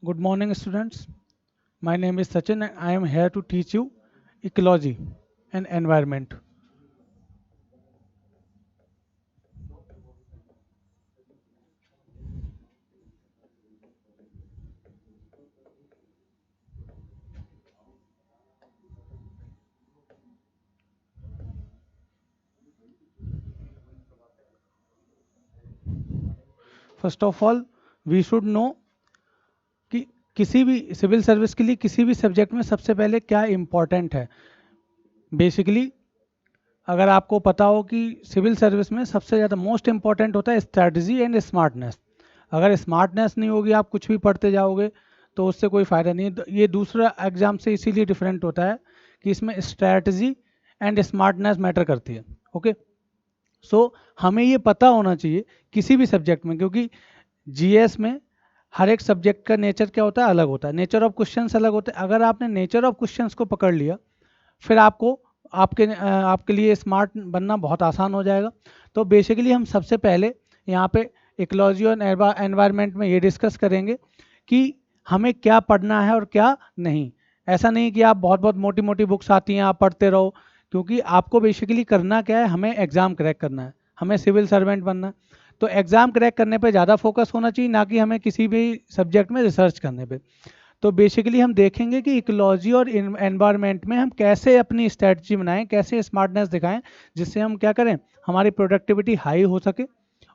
Good morning, students. My name is Sachin and I am here to teach you ecology and environment. First of all, we should know कि किसी भी civil service के लिए किसी भी subject में सबसे पहले क्या इम्पोर्टेंट है। बेसिकली अगर आपको पता हो कि सिविल सर्विस में सबसे ज़्यादा मोस्ट इम्पॉर्टेंट होता है स्ट्रैटेजी एंड स्मार्टनेस। अगर स्मार्टनेस नहीं होगी, आप कुछ भी पढ़ते जाओगे तो उससे कोई फ़ायदा नहीं है। तो ये दूसरा एग्जाम से इसीलिए डिफरेंट होता है कि इसमें स्ट्रैटेजी एंड स्मार्टनेस मैटर करती है। ओके, सो हमें ये पता होना चाहिए किसी भी सब्जेक्ट में, क्योंकि जीएस में हर एक सब्जेक्ट का नेचर क्या होता है, अलग होता है। नेचर ऑफ क्वेश्चंस अलग होते हैं। अगर आपने नेचर ऑफ क्वेश्चंस को पकड़ लिया, फिर आपके लिए स्मार्ट बनना बहुत आसान हो जाएगा। तो बेसिकली हम सबसे पहले यहाँ पे इकोलॉजी और एनवायरनमेंट में ये डिस्कस करेंगे कि हमें क्या पढ़ना है और क्या नहीं। ऐसा नहीं कि आप बहुत बहुत मोटी मोटी बुक्स आती हैं आप पढ़ते रहो, क्योंकि आपको बेसिकली करना क्या है, हमें एग्ज़ाम क्रैक करना है, हमें सिविल सर्वेंट बनना है। तो एग्ज़ाम क्रैक करने पे ज़्यादा फोकस होना चाहिए, ना कि हमें किसी भी सब्जेक्ट में रिसर्च करने पे। तो बेसिकली हम देखेंगे कि इकोलॉजी और एनवायरनमेंट में हम कैसे अपनी स्ट्रेटजी बनाएं, कैसे स्मार्टनेस दिखाएं, जिससे हम क्या करें, हमारी प्रोडक्टिविटी हाई हो सके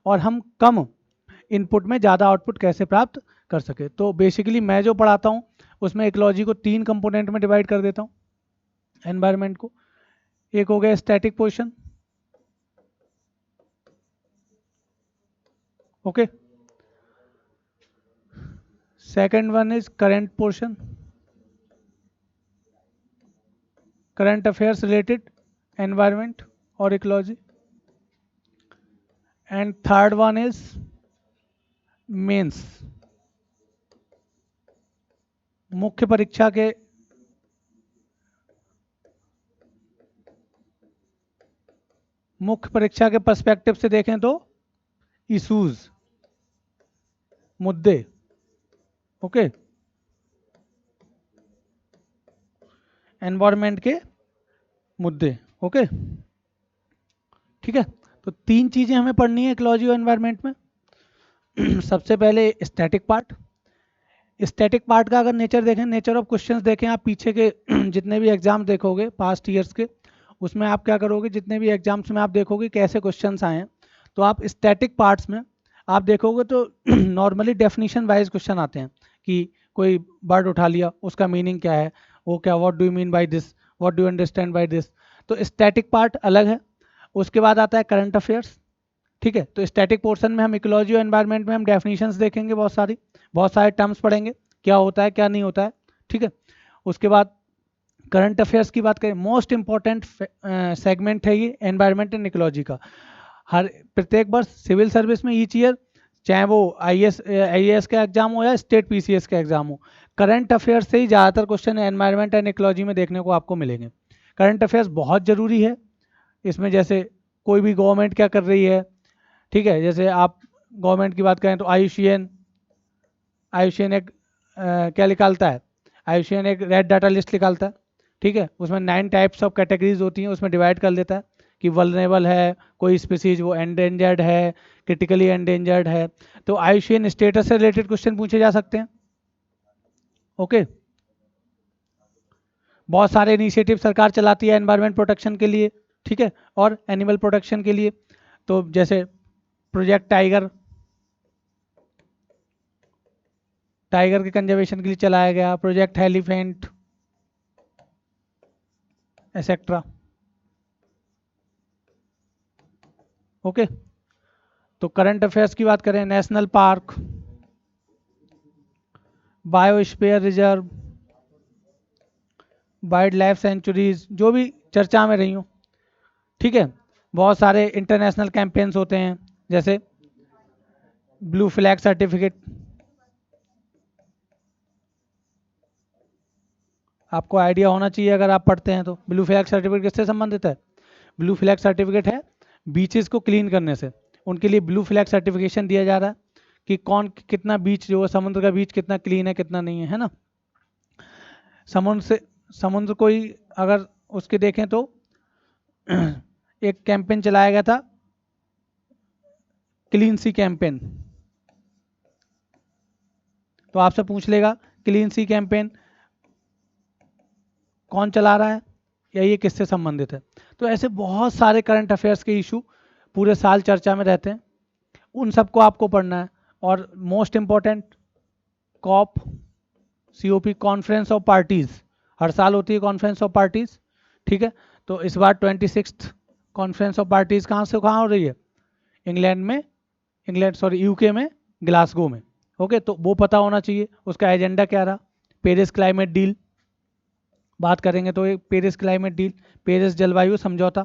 और हम कम इनपुट में ज़्यादा आउटपुट कैसे प्राप्त कर सके। तो बेसिकली मैं जो पढ़ाता हूँ उसमें इकोलॉजी को 3 कंपोनेंट में डिवाइड कर देता हूँ, एनवायरनमेंट को। एक हो गया static portion, okay. Second one is current portion, current affairs related environment और ecology. And third one is mains, मुख्य परीक्षा के पर्सपेक्टिव से देखें तो इशूज, मुद्दे, ओके, एनवायरनमेंट के मुद्दे, ओके। ठीक है, तो 3 चीजें हमें पढ़नी है इकोलॉजी और एनवायरनमेंट में। सबसे पहले स्टैटिक पार्ट। स्टैटिक पार्ट का अगर नेचर देखें, नेचर ऑफ क्वेश्चंस देखें, आप पीछे के जितने भी एग्जाम देखोगे पास्ट ईयर्स के, उसमें आप क्या करोगे, जितने भी एग्जाम्स में आप देखोगे कैसे क्वेश्चंस आए हैं, तो आप स्टैटिक पार्ट्स में आप देखोगे तो नॉर्मली डेफिनेशन वाइज क्वेश्चन आते हैं कि कोई वर्ड उठा लिया, उसका मीनिंग क्या है, वो क्या, what do you mean by this, what do you understand by this. तो स्टैटिक पार्ट अलग है। उसके बाद आता है करंट अफेयर्स। ठीक है, तो स्टैटिक पोर्शन में हम इकोलॉजी और एनवायरनमेंट में हम डेफिनेशंस देखेंगे, बहुत सारे टर्म्स पढ़ेंगे, क्या होता है क्या नहीं होता है। ठीक है, उसके बाद करंट अफेयर्स की बात करें, मोस्ट इंपॉर्टेंट सेगमेंट है ये एनवायरनमेंट एंड इकोलॉजी का। हर प्रत्येक वर्ष सिविल सर्विस में ईच ईयर, चाहे वो आईएएस का एग्जाम हो या स्टेट पीसीएस का एग्जाम हो, करंट अफेयर्स से ही ज़्यादातर क्वेश्चन एनवायरनमेंट एंड इकोलॉजी में देखने को आपको मिलेंगे। करंट अफेयर्स बहुत ज़रूरी है इसमें। जैसे कोई भी गवर्नमेंट क्या कर रही है, ठीक है, जैसे आप गवर्नमेंट की बात करें तो आयुषीएन, आयुषीएन एक क्या निकालता है, आयुषीएन एक रेड डाटा लिस्ट निकालता है। ठीक है, उसमें 9 टाइप्स ऑफ कैटेगरीज होती हैं, उसमें डिवाइड कर लेता है कि वल्नरेबल है, कोई स्पीसीज वो एंडेंजर्ड है, क्रिटिकली एंडेंजर्ड है। तो आयुषीएन स्टेटस से रिलेटेड क्वेश्चन पूछे जा सकते हैं, ओके। बहुत सारे इनिशिएटिव सरकार चलाती है एनवायरमेंट प्रोटेक्शन के लिए, ठीक है, और एनिमल प्रोटेक्शन के लिए। तो जैसे प्रोजेक्ट टाइगर, टाइगर के कंजर्वेशन के लिए चलाया गया, प्रोजेक्ट एलिफेंट, एक्सेट्रा, ओके। तो करंट अफेयर्स की बात करें, national park, biosphere reserve, wild life sanctuaries, जो भी चर्चा में रही हूँ, ठीक है। बहुत सारे इंटरनेशनल कैंपेन्स होते हैं, जैसे ब्लू फ्लैग सर्टिफिकेट, आपको आइडिया होना चाहिए अगर आप पढ़ते हैं तो। ब्लू फ्लैग सर्टिफिकेट किससे संबंधित है, ब्लू फ्लैग सर्टिफिकेट है बीचेस को क्लीन करने से, उनके लिए ब्लू फ्लैग सर्टिफिकेशन दिया जा रहा है कि कौन कितना बीच जो है समुद्र का बीच कितना क्लीन है कितना नहीं है ना। समुद्र को ही अगर उसके देखें तो एक कैंपेन चलाया गया था, क्लीन सी कैंपेन। तो आपसे पूछ लेगा क्लीन सी कैंपेन कौन चला रहा है या ये किससे संबंधित है। तो ऐसे बहुत सारे करंट अफेयर्स के इशू पूरे साल चर्चा में रहते हैं, उन सबको आपको पढ़ना है। और most important COP, COP, conference of parties, हर साल होती है कॉन्फ्रेंस ऑफ पार्टीज, ठीक है। तो इस बार 26th कॉन्फ्रेंस ऑफ पार्टीज कहाँ से कहाँ हो रही है, यूके में, ग्लासगो में। ओके, तो वो पता होना चाहिए उसका एजेंडा क्या रहा। पेरिस क्लाइमेट डील बात करेंगे तो एक पेरिस क्लाइमेट डील, पेरिस जलवायु समझौता,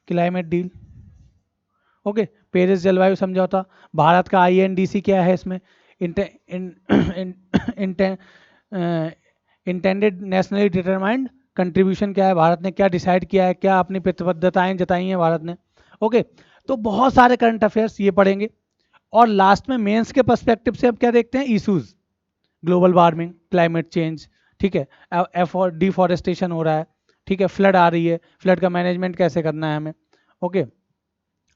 क्लाइमेट डील, ओके, पेरिस जलवायु समझौता। भारत का आईएनडीसी क्या है इसमें, इंटेंडेड नेशनली डिटरमाइंड कंट्रीब्यूशन क्या है, भारत ने क्या डिसाइड किया है, क्या अपनी प्रतिबद्धताएं जताई हैं भारत ने। ओके, तो बहुत सारे करंट अफेयर्स ये पढ़ेंगे। और लास्ट में मेंस के पर्सपेक्टिव से अब क्या देखते हैं, issues, global warming, climate change, ठीक है, डिफॉरेस्टेशन हो रहा है, ठीक है, फ्लड आ रही है, फ्लड का मैनेजमेंट कैसे करना है हमें। ओके,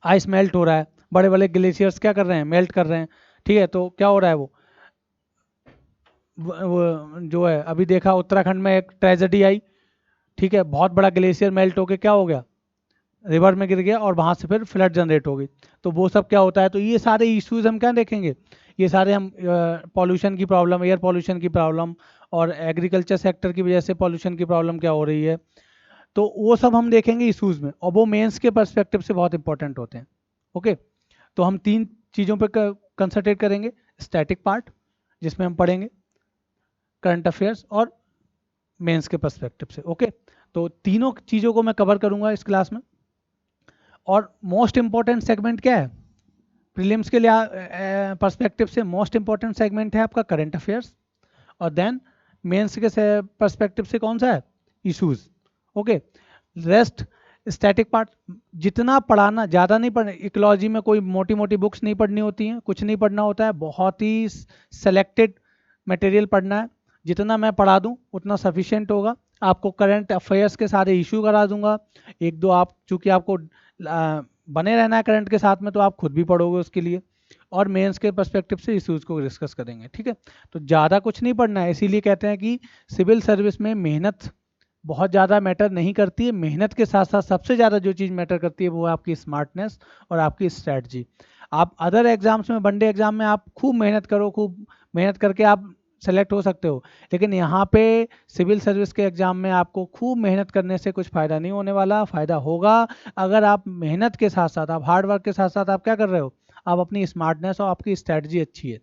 आइस मेल्ट हो रहा है, बड़े बड़े ग्लेशियर्स क्या कर रहे हैं, मेल्ट कर रहे हैं, ठीक है। तो क्या हो रहा है वो जो है अभी देखा उत्तराखंड में एक ट्रेजेडी आई, ठीक है, बहुत बड़ा ग्लेशियर मेल्ट होके क्या हो गया, रिवर में गिर गया और वहां से फिर फ्लड जनरेट हो गई। तो वो सब क्या होता है, तो ये सारे इश्यूज हम क्या देखेंगे, ये सारे हम पॉल्यूशन की प्रॉब्लम, एयर पॉल्यूशन की प्रॉब्लम, और एग्रीकल्चर सेक्टर की वजह से पॉल्यूशन की प्रॉब्लम क्या हो रही है, तो वो सब हम देखेंगे इश्यूज में, और वो मेंस के पर्सपेक्टिव से बहुत इंपॉर्टेंट होते हैं। ओके, तो हम तीन चीज़ों पर कंसंट्रेट करेंगे, स्टैटिक पार्ट जिसमें हम पढ़ेंगे करंट अफेयर्स, और मेंस के पर्सपेक्टिव से। ओके, तो तीनों चीज़ों को मैं कवर करूंगा इस क्लास में। और मोस्ट इंपॉर्टेंट सेगमेंट क्या है प्रीलिम्स के लिए पर्सपेक्टिव से, मोस्ट इंपॉर्टेंट सेगमेंट है आपका करंट अफेयर्स, और देन मेंस के पर्सपेक्टिव से कौन सा है, issues. Okay, rest static part जितना पढ़ाना, ज़्यादा नहीं पढ़ना, इकोलॉजी में कोई मोटी मोटी बुक्स नहीं पढ़नी होती हैं, कुछ नहीं पढ़ना होता है, बहुत ही सेलेक्टेड मटेरियल पढ़ना है। जितना मैं पढ़ा दूं उतना सफिशिएंट होगा। आपको करंट अफेयर्स के सारे इशू करा दूंगा, एक दो आप चूंकि आपको बने रहना है करंट के साथ में, तो आप खुद भी पढ़ोगे उसके लिए, और मेंस के पर्सपेक्टिव से इश्यूज को डिस्कस करेंगे, ठीक है। तो ज़्यादा कुछ नहीं पढ़ना है, इसीलिए कहते हैं कि सिविल सर्विस में मेहनत बहुत ज़्यादा मैटर नहीं करती है, मेहनत के साथ साथ सबसे ज़्यादा जो चीज़ मैटर करती है वो है आपकी स्मार्टनेस और आपकी स्ट्रैटेजी। आप अदर एग्जाम्स में, वनडे एग्जाम में आप खूब मेहनत करो, खूब मेहनत करके आप सेलेक्ट हो सकते हो, लेकिन यहाँ पे सिविल सर्विस के एग्जाम में आपको खूब मेहनत करने से कुछ फ़ायदा नहीं होने वाला। फ़ायदा होगा अगर आप मेहनत के साथ साथ, आप हार्ड वर्क के साथ साथ आप क्या कर रहे हो, आप अपनी स्मार्टनेस और आपकी स्ट्रैटेजी अच्छी है।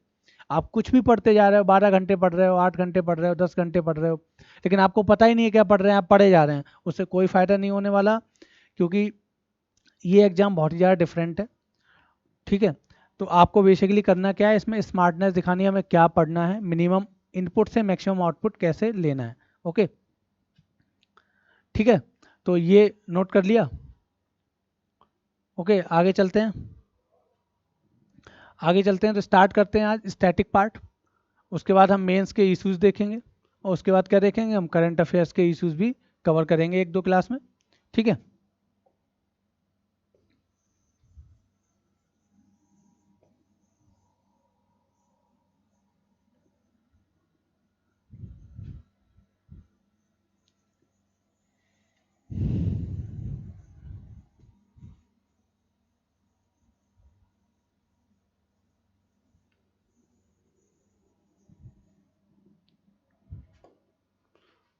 आप कुछ भी पढ़ते जा रहे हो, 12 घंटे पढ़ रहे हो, 8 घंटे पढ़ रहे हो, 10 घंटे पढ़ रहे हो, लेकिन आपको पता ही नहीं है क्या पढ़ रहे हैं, आप पढ़े जा रहे हैं, उससे कोई फ़ायदा नहीं होने वाला, क्योंकि ये एग्ज़ाम बहुत ही ज़्यादा डिफरेंट है, ठीक है। तो आपको बेसिकली करना क्या है, इसमें स्मार्टनेस दिखानी है, हमें क्या पढ़ना है, मिनिमम इनपुट से मैक्सिमम आउटपुट कैसे लेना है। ओके, ठीक है, तो ये नोट कर लिया। ओके, आगे चलते हैं, तो स्टार्ट करते हैं आज स्टैटिक पार्ट। उसके बाद हम मेंस के इश्यूज देखेंगे, और उसके बाद क्या देखेंगे, हम करंट अफेयर्स के इश्यूज भी कवर करेंगे एक दो क्लास में, ठीक है।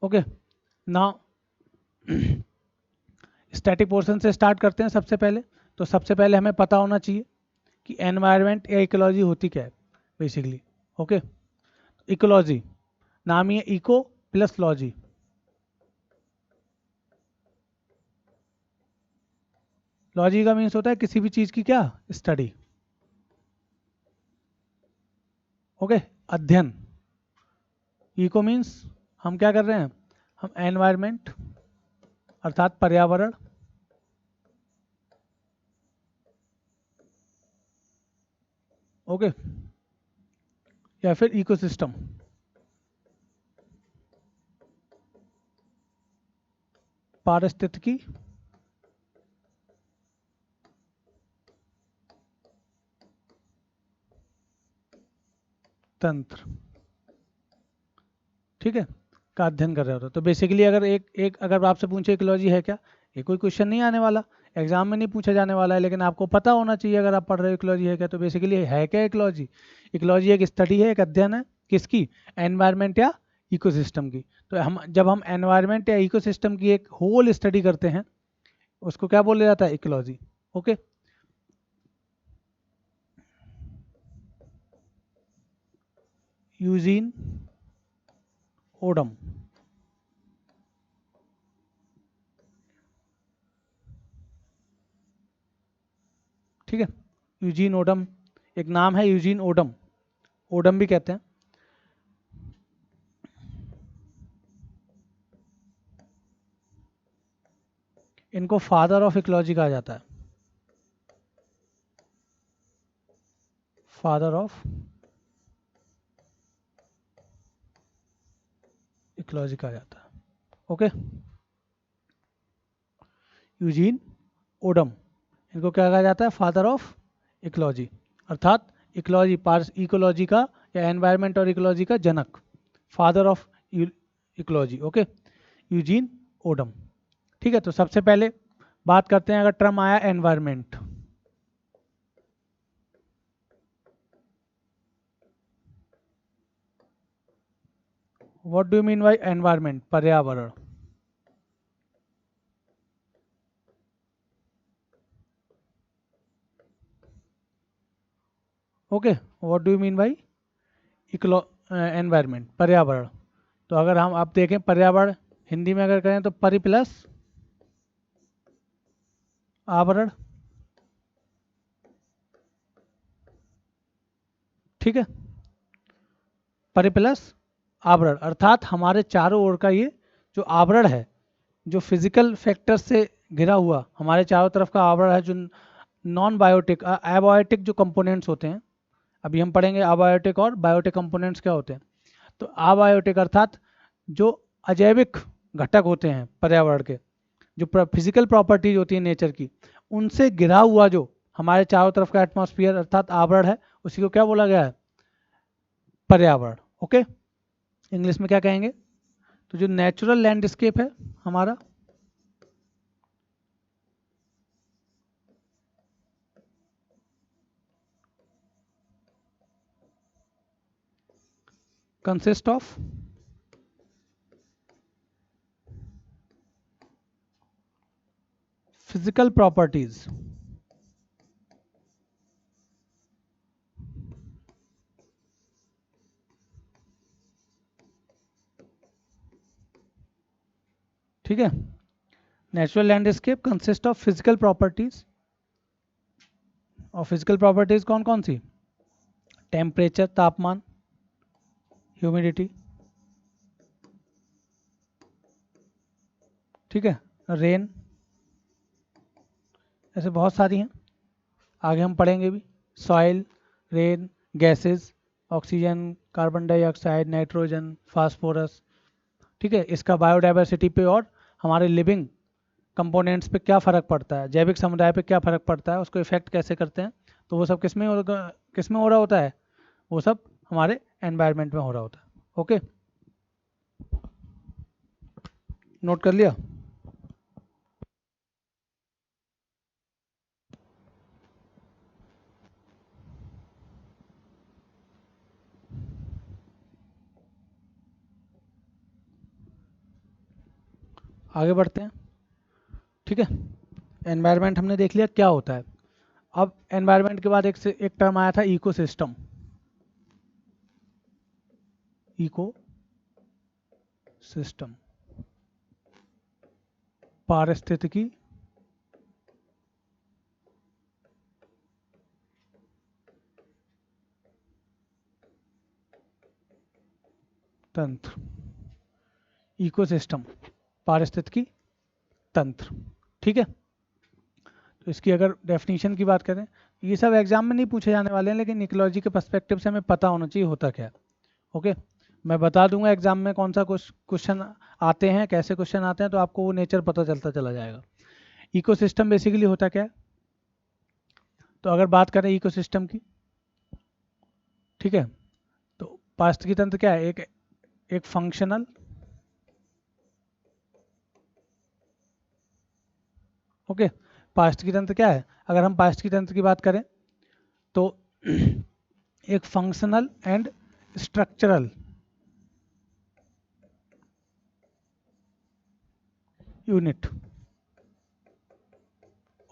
ओके, नाउ स्टैटिक पोर्शन से स्टार्ट करते हैं। सबसे पहले तो सबसे पहले हमें पता होना चाहिए कि एनवायरनमेंट या इकोलॉजी होती क्या है बेसिकली। ओके, इकोलॉजी नाम ही है, इको प्लस लॉजी। लॉजी का मीन्स होता है किसी भी चीज की क्या, स्टडी। ओके, अध्ययन। इको मीन्स हम क्या कर रहे हैं, हम एनवायरनमेंट अर्थात पर्यावरण ओके, या फिर इकोसिस्टम। पारिस्थितिकी तंत्र, ठीक है, का अध्ययन कर रहे हो। तो बेसिकली अगर एक अगर आपसे पूछे इकोलॉजी है क्या, ये कोई क्वेश्चन नहीं आने वाला, एग्जाम में नहीं पूछा जाने वाला है, लेकिन आपको पता होना चाहिए अगर आप पढ़ रहे हो इकोलॉजी है क्या। तो बेसिकली है क्या इकोलॉजी? इकोलॉजी एक स्टडी है, एक अध्ययन है, किसकी? एनवायरनमेंट या इकोसिस्टम की। तो हम जब हम एनवायरनमेंट या इकोसिस्टम की एक होल स्टडी करते हैं, उसको क्या बोला जाता है? इकोलॉजी। ओके, यूजीन ओडम, ठीक है, यूजीन ओडम, एक नाम है यूजीन ओडम, ओडम भी कहते हैं। इनको फादर ऑफ इकोलॉजी कहा जाता है, फादर ऑफ इकोलॉजी कहा जाता है। ओके, यूजीन ओडम, इनको क्या कहा जाता है? फादर ऑफ इकोलॉजी, अर्थात इकोलॉजी पार्स इकोलॉजी का या एनवायरनमेंट और इकोलॉजी का जनक, father of ecology. Okay, Eugene Odum, ठीक है। तो सबसे पहले बात करते हैं, अगर टर्म आया environment, what do you mean by environment? पर्यावरण। Okay, what do you mean by ecology environment, पर्यावरण। तो अगर हम आप देखें पर्यावरण हिंदी में अगर करें तो परि प्लस आवरण, ठीक है, परि प्लस आवरण, अर्थात हमारे चारों ओर का ये जो आवरण है, जो फिजिकल फैक्टर से घिरा हुआ हमारे चारों तरफ का आवरण है, जो नॉन बायोटिक एबायोटिक जो कंपोनेंट्स होते हैं, अभी हम पढ़ेंगे अबायोटिक और बायोटिक कंपोनेंट्स क्या होते हैं। तो अबायोटिक अर्थात जो अजैविक घटक होते हैं पर्यावरण के, जो फिजिकल प्रॉपर्टीज होती है नेचर की, उनसे घिरा हुआ जो हमारे चारों तरफ का एटमॉस्फेयर अर्थात आवरण है, उसी को क्या बोला गया है? पर्यावरण। ओके, इंग्लिश में क्या कहेंगे? तो जो नेचुरल लैंडस्केप है हमारा, कंसिस्ट ऑफ फिजिकल प्रॉपर्टीज, ठीक है, natural landscape consist of physical properties. और फिजिकल प्रॉपर्टीज कौन कौन सी? टेम्परेचर, तापमान, ह्यूमिडिटी, ठीक है, रेन, ऐसे बहुत सारी हैं, आगे हम पढ़ेंगे भी। Soil, rain, gases, oxygen, carbon dioxide, nitrogen, phosphorus, ठीक है, इसका बायोडाइवर्सिटी पे और हमारे लिविंग कंपोनेंट्स पे क्या फ़र्क पड़ता है, जैविक समुदाय पे क्या फ़र्क पड़ता है, उसको इफेक्ट कैसे करते हैं। तो वो सब किस में हो रहा होता है? वो सब हमारे एनवायरनमेंट में हो रहा होता है। ओके, नोट कर लिया? आगे बढ़ते हैं, ठीक है। एनवायरनमेंट हमने देख लिया क्या होता है। अब एनवायरनमेंट के बाद एक टर्म आया था इकोसिस्टम, इको सिस्टम, पारिस्थितिकी तंत्र, इकोसिस्टम, पारिस्थितिकी तंत्र, ठीक है। तो इसकी अगर डेफिनेशन की बात करें ये सब एग्जाम में नहीं पूछे जाने वाले हैं, लेकिन इकोलॉजी के पर्सपेक्टिव से हमें पता होना चाहिए होता क्या है। ओके, मैं बता दूंगा एग्जाम में कौन सा क्वेश्चन आते हैं, कैसे क्वेश्चन आते हैं, तो आपको वो नेचर पता चलता चला जाएगा। इकोसिस्टम बेसिकली होता क्या है? तो अगर बात करें इकोसिस्टम की, ठीक है, तो पारिस्थितिकी तंत्र क्या है? एक फंक्शनल, ओके, पारिस्थितिकी तंत्र क्या है? अगर हम पारिस्थितिकी तंत्र की बात करें तो एक functional and structural unit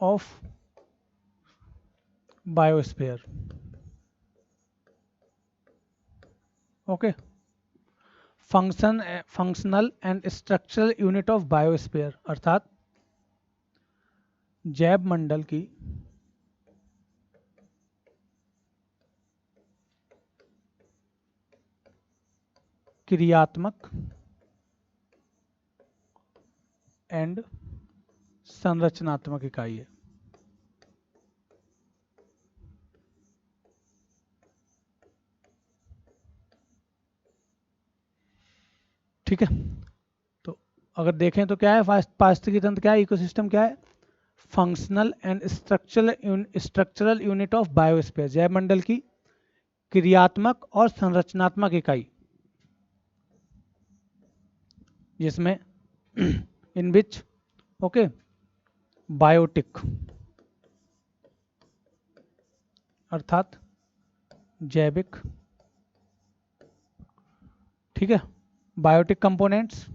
of biosphere. Okay, functional and structural unit of biosphere अर्थात जैव मंडल की क्रियात्मक एंड संरचनात्मक इकाई है। ठीक है, तो अगर देखें तो क्या है पारिस्थितिकी तंत्र? क्या है? इकोसिस्टम क्या है? Functional and structural unit of biosphere, जैव मंडल की क्रियात्मक और संरचनात्मक इकाई, जिसमें इन विच, ओके, बायोटिक अर्थात जैविक, ठीक है, बायोटिक कंपोनेंट्स,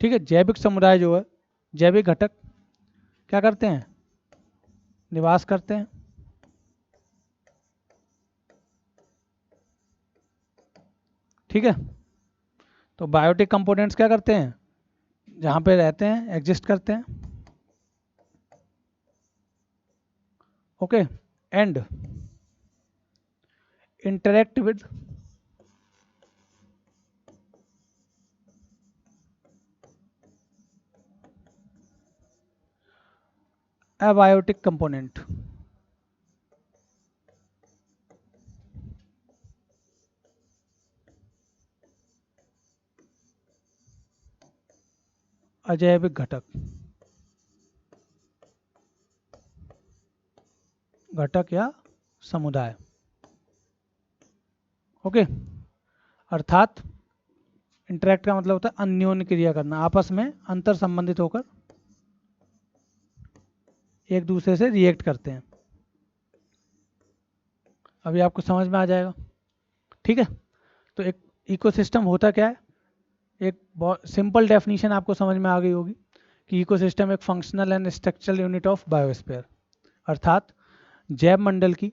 ठीक है, जैविक समुदाय जो है, जैविक घटक क्या करते हैं? निवास करते हैं। ठीक है, तो बायोटिक कंपोनेंट्स क्या करते हैं? जहां पे रहते हैं, एग्जिस्ट करते हैं। Okay, and interact with abiotic component. अजैविक घटक, घटक या समुदाय। ओके, अर्थात इंटरेक्ट का मतलब होता है अन्योन्य क्रिया करना, आपस में अंतर संबंधित होकर एक दूसरे से रिएक्ट करते हैं। अभी आपको समझ में आ जाएगा। ठीक है, तो एक इकोसिस्टम होता क्या है? एक बहुत सिंपल डेफिनेशन आपको समझ में आ गई होगी कि इकोसिस्टम एक functional and structural unit of biosphere अर्थात जैव मंडल की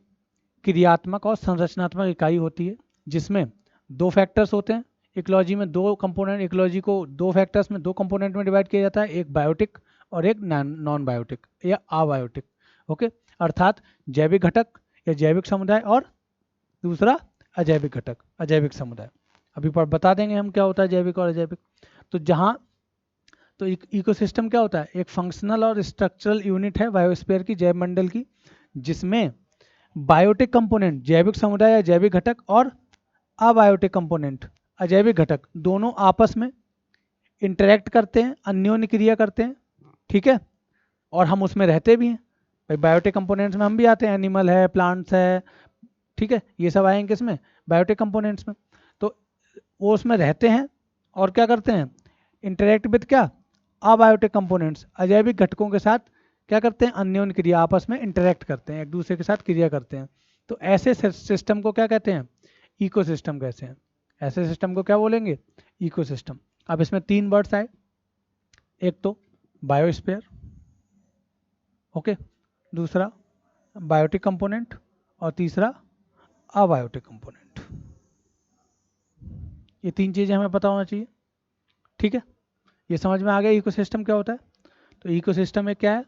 क्रियात्मक और संरचनात्मक इकाई होती है, जिसमें दो फैक्टर्स होते हैं। इकोलॉजी में दो कंपोनेंट, इकोलॉजी को दो फैक्टर्स में, दो कंपोनेंट में डिवाइड किया जाता है, एक बायोटिक और एक नॉन बायोटिक या अबायोटिक। ओके, अर्थात जैविक घटक या जैविक समुदाय और दूसरा अजैविक घटक, अजैविक समुदाय। अभी पर बता देंगे हम क्या होता है जैविक और अजैविक। तो जहाँ तो इकोसिस्टम क्या होता है? एक फंक्शनल और स्ट्रक्चरल यूनिट है बायोस्फीयर की, जैव मंडल की, जिसमें बायोटिक कंपोनेंट, जैविक समुदाय या जैविक घटक, और अबायोटिक कंपोनेंट, अजैविक घटक, दोनों आपस में इंटरेक्ट करते हैं, अन्योन्य क्रिया करते हैं। ठीक है, और हम उसमें रहते भी हैं। भाई बायोटिक कंपोनेंट्स में हम भी आते हैं, एनिमल है, प्लांट्स है, ठीक है, ये सब आएंगे इसमें बायोटिक कंपोनेंट्स में। तो वो उसमें रहते हैं और क्या करते हैं? इंटरेक्ट विद क्या? अबायोटिक कंपोनेंट्स, अजैविक घटकों के साथ क्या करते हैं? अन्योन्य क्रिया, आपस में इंटरेक्ट करते हैं, एक दूसरे के साथ क्रिया करते हैं। तो ऐसे सिस्टम को क्या कहते हैं? इकोसिस्टम कहते हैं। ऐसे सिस्टम को क्या बोलेंगे? इकोसिस्टम। अब इसमें तीन वर्ड्स आए, एक तो बायोस्फीयर, ओके, दूसरा बायोटिक कंपोनेंट और तीसरा अबायोटिक कंपोनेंट। ये तीन चीजें हमें पता होना चाहिए। ठीक है, ये समझ में आ गया इकोसिस्टम क्या होता है। तो इकोसिस्टम में क्या है?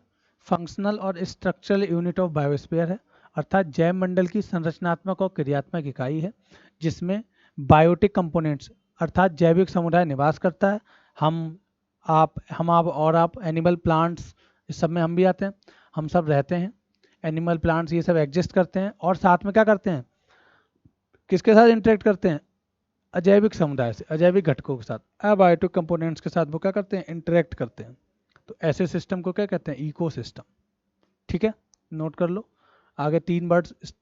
फंक्शनल और स्ट्रक्चरल यूनिट ऑफ बायोस्फीयर है, अर्थात जैव मंडल की संरचनात्मक और क्रियात्मक इकाई है, जिसमें बायोटिक कंपोनेंट्स, अर्थात जैविक समुदाय निवास करता है। हम आप और आप एनिमल प्लांट्स इस सब में हम भी आते हैं, हम सब रहते हैं। एनिमल प्लांट्स ये सब एग्जिस्ट करते हैं और साथ में क्या करते हैं, किसके साथ इंटरेक्ट करते हैं, अजैविक समुदाय से, अजैविक घटकों के साथ, अबायोटिक कंपोनेंट्स के साथ वो क्या करते हैं, इंटरेक्ट करते हैं। तो ऐसे सिस्टम को क्या कहते हैं, इकोसिस्टम। ठीक है, नोट कर लो। आगे 3 वर्ड्स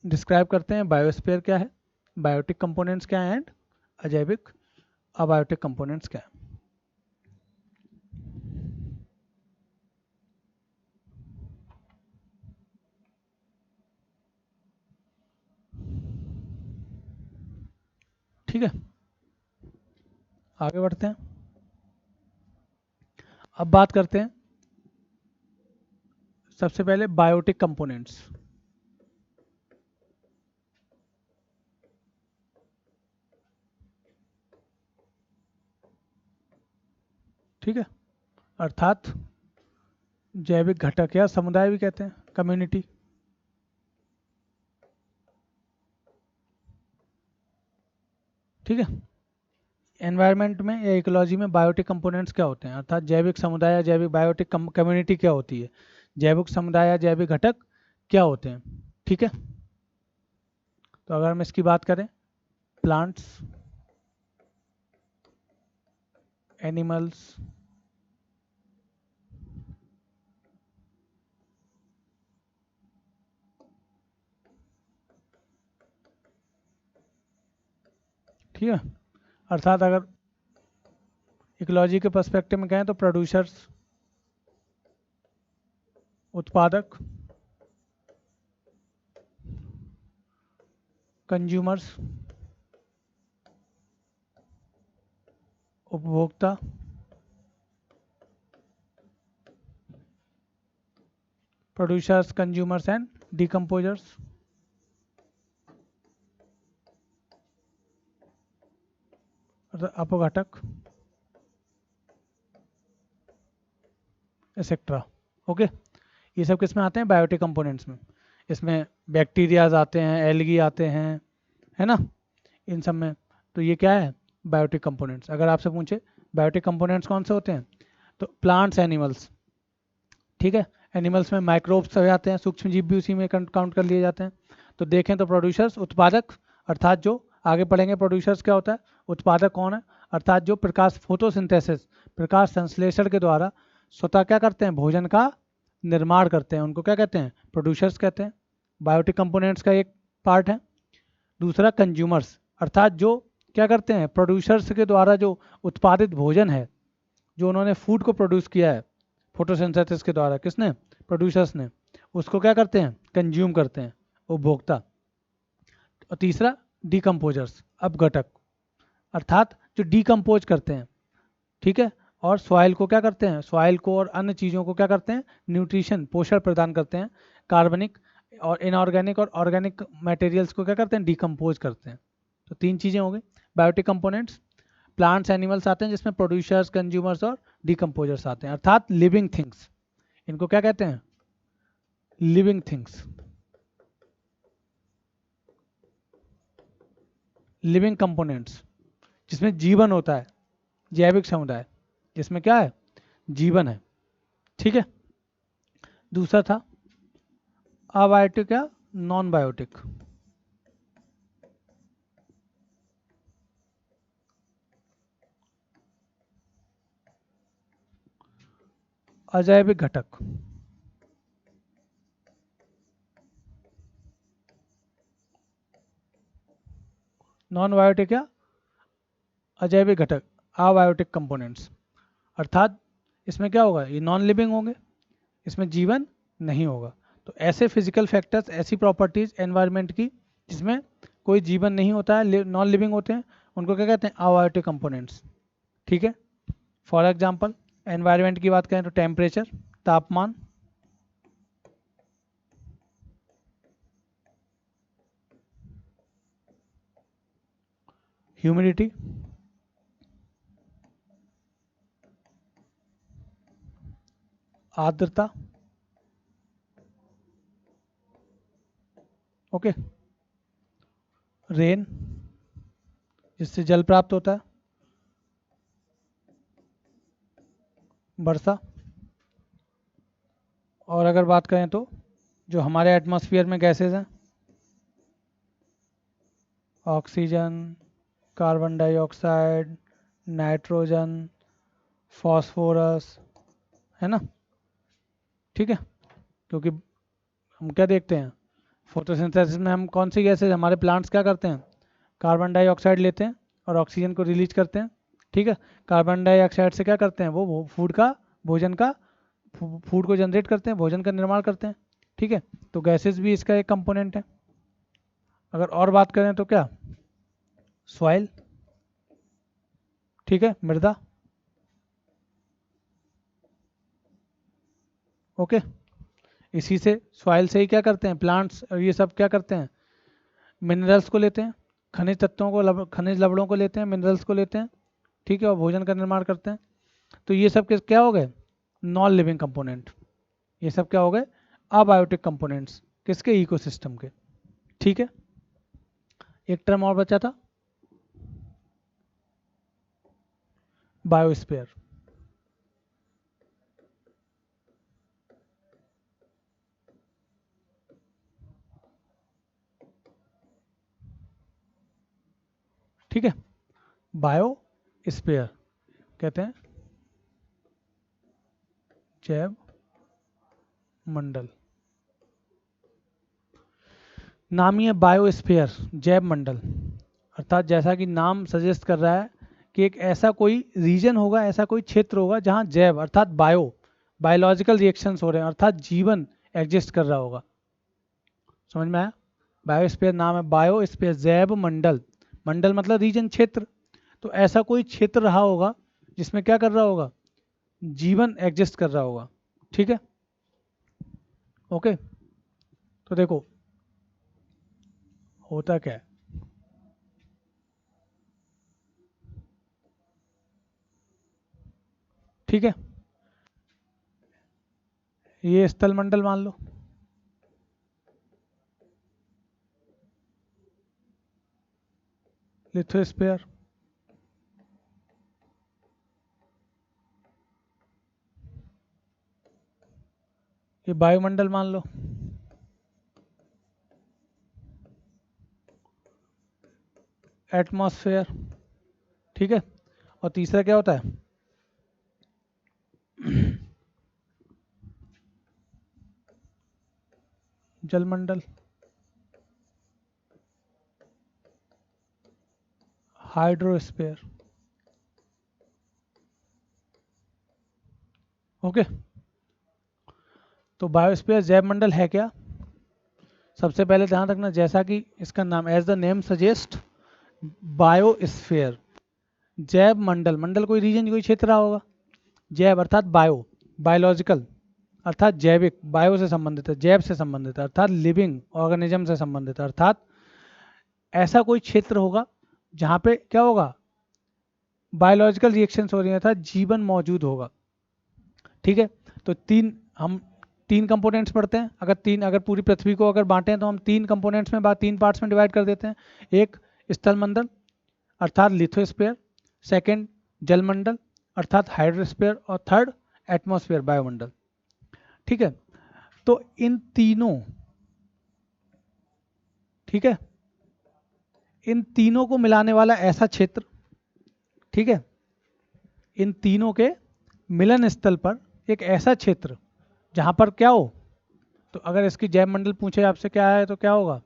डिस्क्राइब करते हैं, बायोस्फीयर क्या है, बायोटिक कंपोनेंट्स क्या है, एंड अजैविक अबायोटिक कंपोनेंट्स क्या है। ठीक है, आगे बढ़ते हैं। अब बात करते हैं सबसे पहले बायोटिक कंपोनेंट्स। ठीक है, अर्थात जैविक घटक या समुदाय भी कहते हैं, कम्युनिटी। ठीक है, एनवायरनमेंट में या इकोलॉजी में बायोटिक कंपोनेंट्स क्या होते हैं, अर्थात जैविक समुदाय या जैविक बायोटिक कम्युनिटी क्या होती है, जैविक समुदाय या जैविक घटक क्या होते हैं। ठीक है, तो अगर हम इसकी बात करें, प्लांट्स, एनिमल्स, ठीक है, अर्थात अगर इकोलॉजी के पर्सपेक्टिव में कहें तो प्रोड्यूसर्स, उत्पादक, कंज्यूमर्स, उपभोक्ता, प्रोड्यूसर्स, कंज्यूमर्स एंड डिकम्पोजर्स, अपघटक, एक्सेट्रा। ओके, ये सब किस में आते हैं, बायोटिक कंपोनेंट्स में। इसमें बैक्टीरियाज आते हैं, एल्गी आते हैं, है ना, इन सब में। तो ये क्या है, बायोटिक कंपोनेंट्स। अगर आपसे पूछे बायोटिक कंपोनेंट्स कौन से होते हैं, तो प्लांट्स, एनिमल्स। ठीक है, एनिमल्स में माइक्रोब्स हो जाते हैं, सूक्ष्म जीव भी उसी में काउंट कर लिए जाते हैं। तो देखें तो प्रोड्यूसर्स, उत्पादक, अर्थात जो आगे पढ़ेंगे प्रोड्यूसर्स क्या होता है, उत्पादक कौन है, अर्थात जो प्रकाश फोटोसिंथेसिस, प्रकाश संश्लेषण के द्वारा स्वतः क्या करते हैं, भोजन का निर्माण करते हैं, उनको क्या कहते हैं, प्रोड्यूसर्स कहते हैं। बायोटिक कंपोनेंट्स का एक पार्ट है। दूसरा कंज्यूमर्स, अर्थात जो क्या करते हैं, प्रोड्यूसर्स के द्वारा जो उत्पादित भोजन है, जो उन्होंने फूड को प्रोड्यूस किया है फोटोसिंथेसिस के द्वारा, किसने, प्रोड्यूसर्स ने, उसको क्या करते हैं, कंज्यूम करते हैं, उपभोक्ता। और तीसरा डिकम्पोजर्स, अपघटक, अर्थात जो डिकम्पोज करते हैं। ठीक है, और सॉइल को क्या करते हैं, सॉइल को और अन्य चीज़ों को क्या करते हैं, न्यूट्रिशन, पोषण प्रदान करते हैं। कार्बनिक और इनऑर्गेनिक और ऑर्गेनिक मटेरियल्स को क्या करते हैं, डिकम्पोज करते हैं। तो 3 चीज़ें हो गई बायोटिक कंपोनेंट्स। प्लांट्स, एनिमल्स आते हैं जिसमें प्रोड्यूसर्स, कंज्यूमर्स और डिकम्पोजर्स आते हैं, अर्थात लिविंग थिंग्स। इनको क्या कहते हैं, लिविंग थिंग्स, लिविंग कंपोनेंट्स, जिसमें जीवन होता है, जैविक समुदाय जिसमें क्या है, जीवन है। ठीक है, दूसरा था अबायोटिक या नॉन बायोटिक। अजैविक घटक, नॉन बायोटिक या अजैविक घटक, अबायोटिक कंपोनेंट्स, अर्थात इसमें क्या होगा, ये नॉन लिविंग होंगे, इसमें जीवन नहीं होगा। तो ऐसे फिजिकल फैक्टर्स, ऐसी प्रॉपर्टीज एनवायरनमेंट की जिसमें कोई जीवन नहीं होता है, नॉन लिविंग होते हैं, उनको क्या कहते हैं, अबायोटिक कंपोनेंट्स। ठीक है, फॉर एग्जांपल एनवायरनमेंट की बात करें तो टेम्परेचर, तापमान, ह्यूमिडिटी, आर्द्रता, ओके, रेन, जिससे जल प्राप्त होता है, वर्षा। और अगर बात करें तो जो हमारे एटमॉस्फेयर में गैसेज हैं, oxygen, carbon dioxide, nitrogen, phosphorus, है ना। ठीक है, क्योंकि हम क्या देखते हैं, फोटोसिंथेसिस में हम कौन सी गैसेज, हमारे प्लांट्स क्या करते हैं, कार्बन डाइऑक्साइड लेते हैं और ऑक्सीजन को रिलीज करते हैं। ठीक है, कार्बन डाइऑक्साइड से क्या करते हैं, वो फूड का, भोजन का, फूड को जनरेट करते हैं, भोजन का निर्माण करते हैं। ठीक है, तो गैसेज भी इसका एक कंपोनेंट है। अगर और बात करें तो क्या, सॉइल, ठीक है, मृदा। ओके, इसी से, सॉइल से ही क्या करते हैं प्लांट्स और ये सब क्या करते हैं, मिनरल्स को लेते हैं, खनिज तत्वों को, खनिज लवणों को लेते हैं, मिनरल्स को लेते हैं। ठीक है, और भोजन का निर्माण करते हैं। तो ये सब क्या हो गए, नॉन लिविंग कंपोनेंट। ये सब क्या हो गए, अबायोटिक कंपोनेंट्स, किसके, इकोसिस्टम के। ठीक है, एक टर्म और बचा था, बायोस्फीयर। ठीक है, बायोस्फीयर कहते हैं जैव मंडल। नाम ही है बायोस्फीयर, जैव मंडल। अर्थात जैसा कि नाम सजेस्ट कर रहा है कि एक ऐसा कोई रीजन होगा, ऐसा कोई क्षेत्र होगा जहाँ जैव अर्थात बायोलॉजिकल रिएक्शंस हो रहे हैं, अर्थात जीवन एग्जिस्ट कर रहा होगा। समझ में आया, बायोस्फीयर नाम है, बायोस्फीयर जैव मंडल, मंडल मतलब रीजन, क्षेत्र। तो ऐसा कोई क्षेत्र रहा होगा जिसमें क्या कर रहा होगा, जीवन एग्जिस्ट कर रहा होगा। ठीक है, ओके। तो देखो होता क्या है, ठीक है, ये स्थल मंडल मान लो, लिथोस्फीयर, ये वायुमंडल मान लो, एटमॉस्फेयर। ठीक है, और तीसरा क्या होता है, जलमंडल, हाइड्रोस्फीयर। ओके, तो बायोस्फीयर जैव मंडल है क्या, सबसे पहले ध्यान रखना, जैसा कि इसका नाम as the name suggest, biosphere, जैव मंडल, मंडल कोई रीजन, कोई क्षेत्र रहा होगा, जैव अर्थात बायोलॉजिकल अर्थात जैविक, बायो से संबंधित है, जैव से संबंधित है, अर्थात लिविंग ऑर्गेनिज्म से संबंधित है, अर्थात ऐसा कोई क्षेत्र होगा जहाँ पे क्या होगा, बायोलॉजिकल रिएक्शंस हो रही हैं, अर्थात जीवन मौजूद होगा। ठीक है, तो हम तीन कंपोनेंट्स पढ़ते हैं, अगर पूरी पृथ्वी को अगर बांटें तो हम तीन कंपोनेंट्स में, तीन पार्ट्स में डिवाइड कर देते हैं। एक स्थल मंडल अर्थात लिथोस्फीयर, सेकंड जलमंडल अर्थात हाइड्रोस्फीयर, और थर्ड एटमॉस्फेयर, वायुमंडल। ठीक है, तो इन तीनों, ठीक है, इन तीनों को मिलाने वाला ऐसा क्षेत्र, ठीक है, इन तीनों के मिलन स्थल पर एक ऐसा क्षेत्र जहां पर क्या हो, तो अगर इसकी जैव मंडल पूछे आपसे क्या है तो क्या होगा,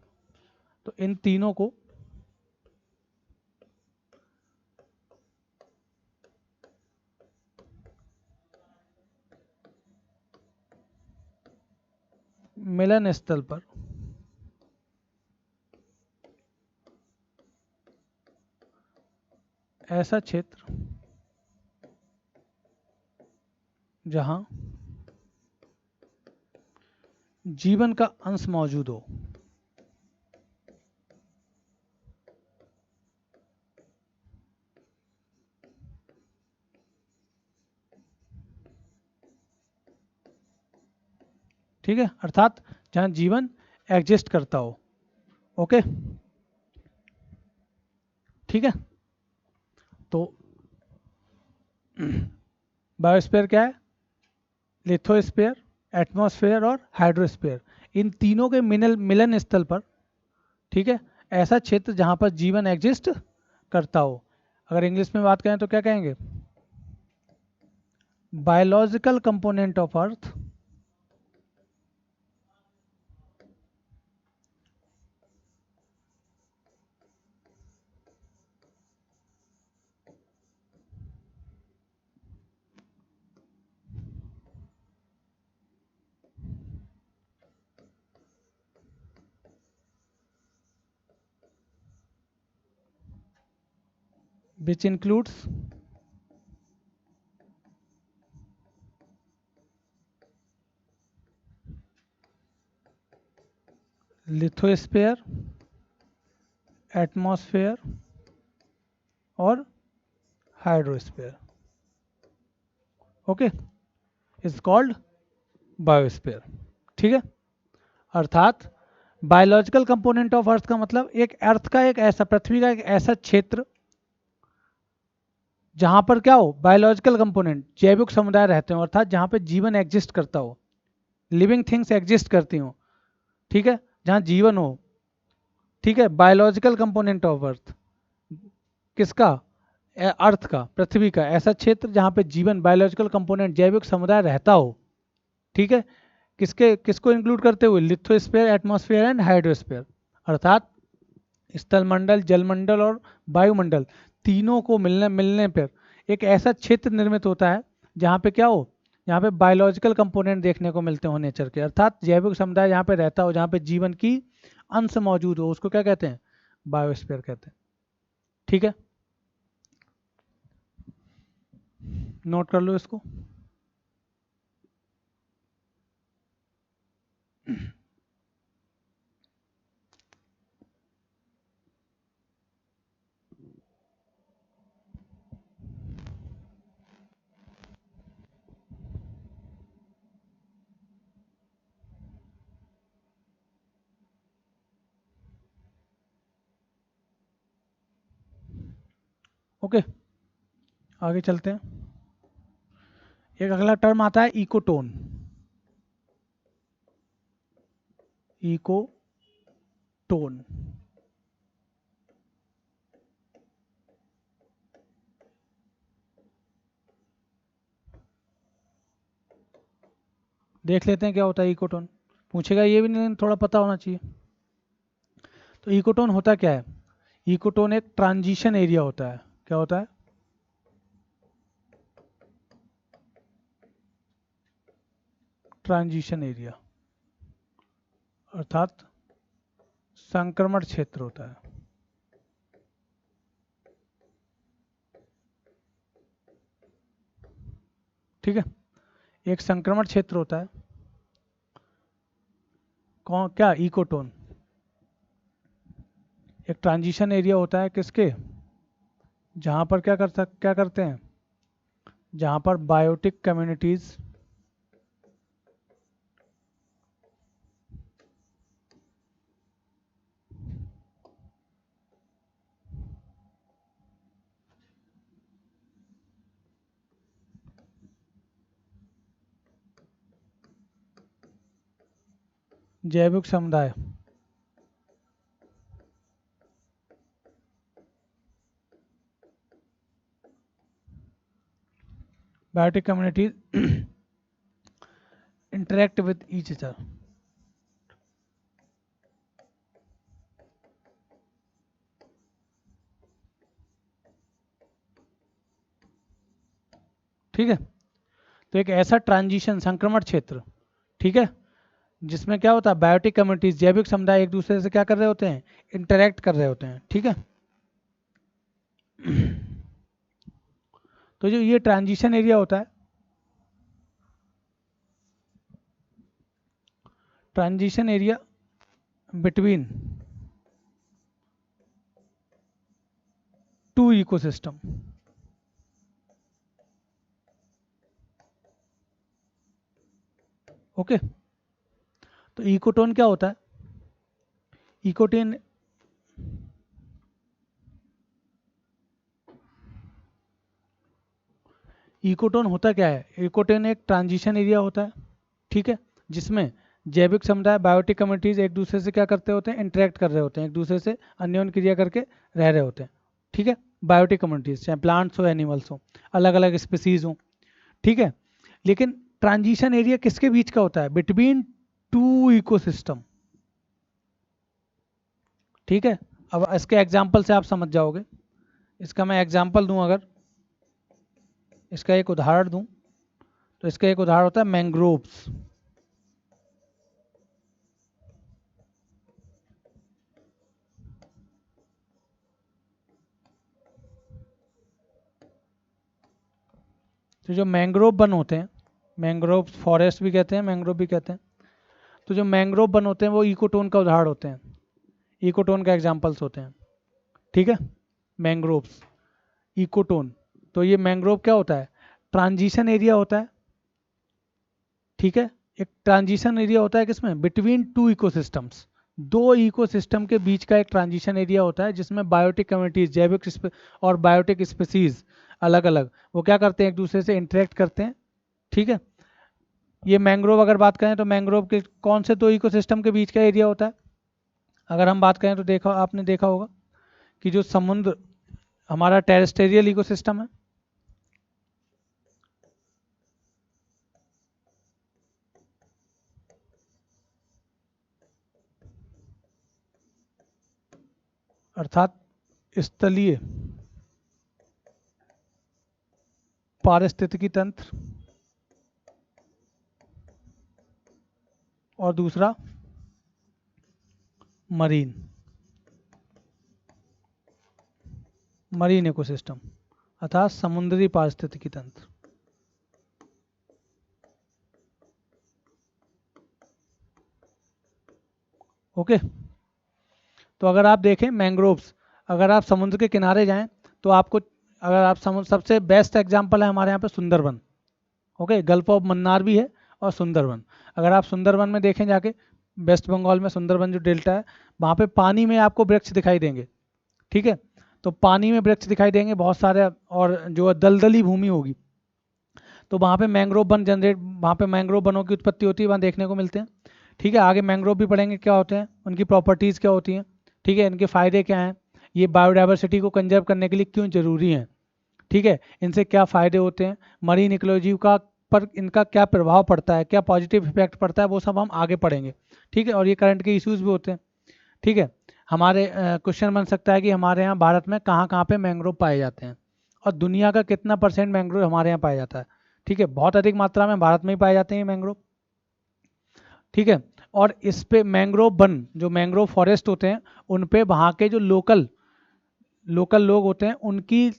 तो इन तीनों को मिलन स्थल पर ऐसा क्षेत्र जहां जीवन का अंश मौजूद हो। ठीक है, अर्थात जहां जीवन एग्जिस्ट करता हो। ओके, ठीक है, तो बायोस्फीयर क्या है? लिथोस्फीयर, एटमॉस्फेयर और हाइड्रोस्फीयर, इन तीनों के मिलन स्थल पर, ठीक है, ऐसा क्षेत्र जहां पर जीवन एग्जिस्ट करता हो। अगर इंग्लिश में बात करें तो क्या कहेंगे? Biological component of earth which includes lithosphere, atmosphere और hydrosphere, okay, is called biosphere. ठीक है, अर्थात बायोलॉजिकल कंपोनेंट ऑफ अर्थ का मतलब एक अर्थ का एक ऐसा, पृथ्वी का एक ऐसा क्षेत्र जहां पर क्या हो, बायोलॉजिकल कंपोनेंट, जैविक समुदाय रहते हो, अर्थात जहां पे जीवन एग्जिस्ट करता हो, लिविंग थिंग्स एग्जिस्ट करती हो, ठीक है, जहां जीवन हो, ठीक है, बायोलॉजिकल कंपोनेंट ऑफ अर्थ, किसका? अर्थ का, पृथ्वी का ऐसा क्षेत्र जहां पे जीवन, बायोलॉजिकल कंपोनेंट, जैविक समुदाय रहता हो, ठीक है, किसके किसको इंक्लूड करते हुए? लिथोस्फीयर, एटमॉस्फेयर एंड हाइड्रोस्फीयर, अर्थात स्थलमंडल, जलमंडल और वायुमंडल, तीनों को मिलने मिलने पर एक ऐसा क्षेत्र निर्मित होता है जहाँ पे क्या हो, जहाँ पे बायोलॉजिकल कंपोनेंट देखने को मिलते हो नेचर के, अर्थात जैविक समुदाय जहाँ पे रहता हो, जहाँ पे जीवन की अंश मौजूद हो, उसको क्या कहते हैं? बायोस्फीयर कहते हैं। ठीक है, नोट कर लो इसको। ओके, आगे चलते हैं। एक अगला टर्म आता है इकोटोन। इकोटोन, देख लेते हैं क्या होता है इकोटोन। पूछेगा ये भी नहीं, थोड़ा पता होना चाहिए। तो इकोटोन होता क्या है? इकोटोन एक ट्रांजिशन एरिया होता है। क्या होता है? ट्रांजिशन एरिया, अर्थात संक्रमण क्षेत्र होता है। ठीक है, एक संक्रमण क्षेत्र होता है। कौन? क्या? इकोटोन एक ट्रांजिशन एरिया होता है, किसके? जहां पर क्या करते हैं, जहां पर बायोटिक कम्युनिटीज, जैविक समुदाय, biotic communities interact with each other. ठीक है, तो एक ऐसा ट्रांजिशन, संक्रमण क्षेत्र, ठीक है, जिसमें क्या होता है, बायोटिक कम्युनिटीज, जैविक समुदाय एक दूसरे से क्या कर रहे होते हैं? इंटरेक्ट कर रहे होते हैं। ठीक है, तो जो ये ट्रांजिशन एरिया होता है, transition area between two ecosystem, okay. तो इकोटोन क्या होता है? इकोटोन इकोटोन होता क्या है? इकोटोन एक ट्रांजिशन एरिया होता है, ठीक है, जिसमें जैविक समुदाय बायोटिक कम्युनिटीज एक दूसरे से क्या करते होते हैं? इंटरेक्ट कर रहे होते हैं, एक दूसरे से अन्योन्य क्रिया करके रह रहे होते हैं, ठीक है। बायोटिक कम्युनिटीज चाहे प्लांट्स हो एनिमल्स हो, अलग अलग स्पीसीज हो, ठीक है। लेकिन ट्रांजिशन एरिया किसके बीच का होता है? बिटवीन टू इकोसिस्टम, ठीक है। अब इसके एग्जाम्पल से आप समझ जाओगे। इसका मैं एग्जाम्पल दूं, अगर इसका एक उदाहरण दूं, तो इसका एक उदाहरण होता है मैंग्रोव्स। तो जो मैंग्रोव वन होते हैं, मैंग्रोव फॉरेस्ट भी कहते हैं, मैंग्रोव भी कहते हैं, तो जो मैंग्रोव वन होते हैं वो इकोटोन का उदाहरण होते हैं, इकोटोन का एग्जाम्पल्स होते हैं, ठीक है। Mangroves, ecotone. तो ये मैंग्रोव क्या होता है? ट्रांजिशन एरिया होता है, ठीक है। एक ट्रांजिशन एरिया होता है किसमें? बिटवीन टू इकोसिस्टम्स, दो इकोसिस्टम के बीच का एक ट्रांजिशन एरिया होता है, जिसमें बायोटिक कम्युनिटीज, और बायोटिक स्पीसीज अलग अलग वो क्या करते हैं? एक दूसरे से इंटरेक्ट करते हैं, ठीक है। ये मैंग्रोव अगर बात करें तो मैंग्रोव के कौन से दो इकोसिस्टम के बीच का एरिया होता है? अगर हम बात करें तो देखा, आपने देखा होगा कि जो समुद्र हमारा टेरेस्टेरियल इकोसिस्टम है, अर्थात स्थलीय पारिस्थितिकी तंत्र, और दूसरा मरीन, मरीन इकोसिस्टम, अर्थात समुद्री पारिस्थितिकी तंत्र। ओके। तो अगर आप देखें मैंग्रोव्स, अगर आप समुद्र के किनारे जाएं तो आपको, अगर आप समुद्र, सबसे बेस्ट एग्जांपल है हमारे यहाँ पे Sundarban, okay, gulf of Mannar भी है और सुंदरबन। अगर आप सुंदरबन में देखें जाके, वेस्ट बंगाल में सुंदरबन जो डेल्टा है, वहाँ पे पानी में आपको वृक्ष दिखाई देंगे, ठीक है। तो पानी में वृक्ष दिखाई देंगे बहुत सारे, और जो दलदली भूमि होगी, तो वहाँ पे मैंग्रोव वन जनरेट, वहाँ पे मैंग्रोव वनों की उत्पत्ति होती है, वहाँ देखने को मिलते हैं, ठीक है। आगे मैंग्रोव भी पढ़ेंगे क्या होते हैं, उनकी प्रॉपर्टीज़ क्या होती हैं, ठीक है, इनके फ़ायदे क्या हैं, ये बायोडाइवर्सिटी को कंजर्व करने के लिए क्यों जरूरी हैं, ठीक है, इनसे क्या फ़ायदे होते हैं, मरीन इकोलॉजी का पर इनका क्या प्रभाव पड़ता है, क्या पॉजिटिव इफेक्ट पड़ता है, वो सब हम आगे पढ़ेंगे, ठीक है। और ये करंट के इश्यूज भी होते हैं, ठीक है। हमारे क्वेश्चन बन सकता है कि हमारे यहाँ भारत में कहाँ कहाँ पे मैंग्रोव पाए जाते हैं, और दुनिया का कितना परसेंट मैंग्रोव हमारे यहाँ पाया जाता है, ठीक है। बहुत अधिक मात्रा में भारत में ही पाए जाते हैं मैंग्रोव, ठीक है। और इस पे मैंग्रोव वन, जो मैंग्रोव फॉरेस्ट होते हैं, उन पे वहाँ के जो लोकल लोकल लोग होते हैं, उनकी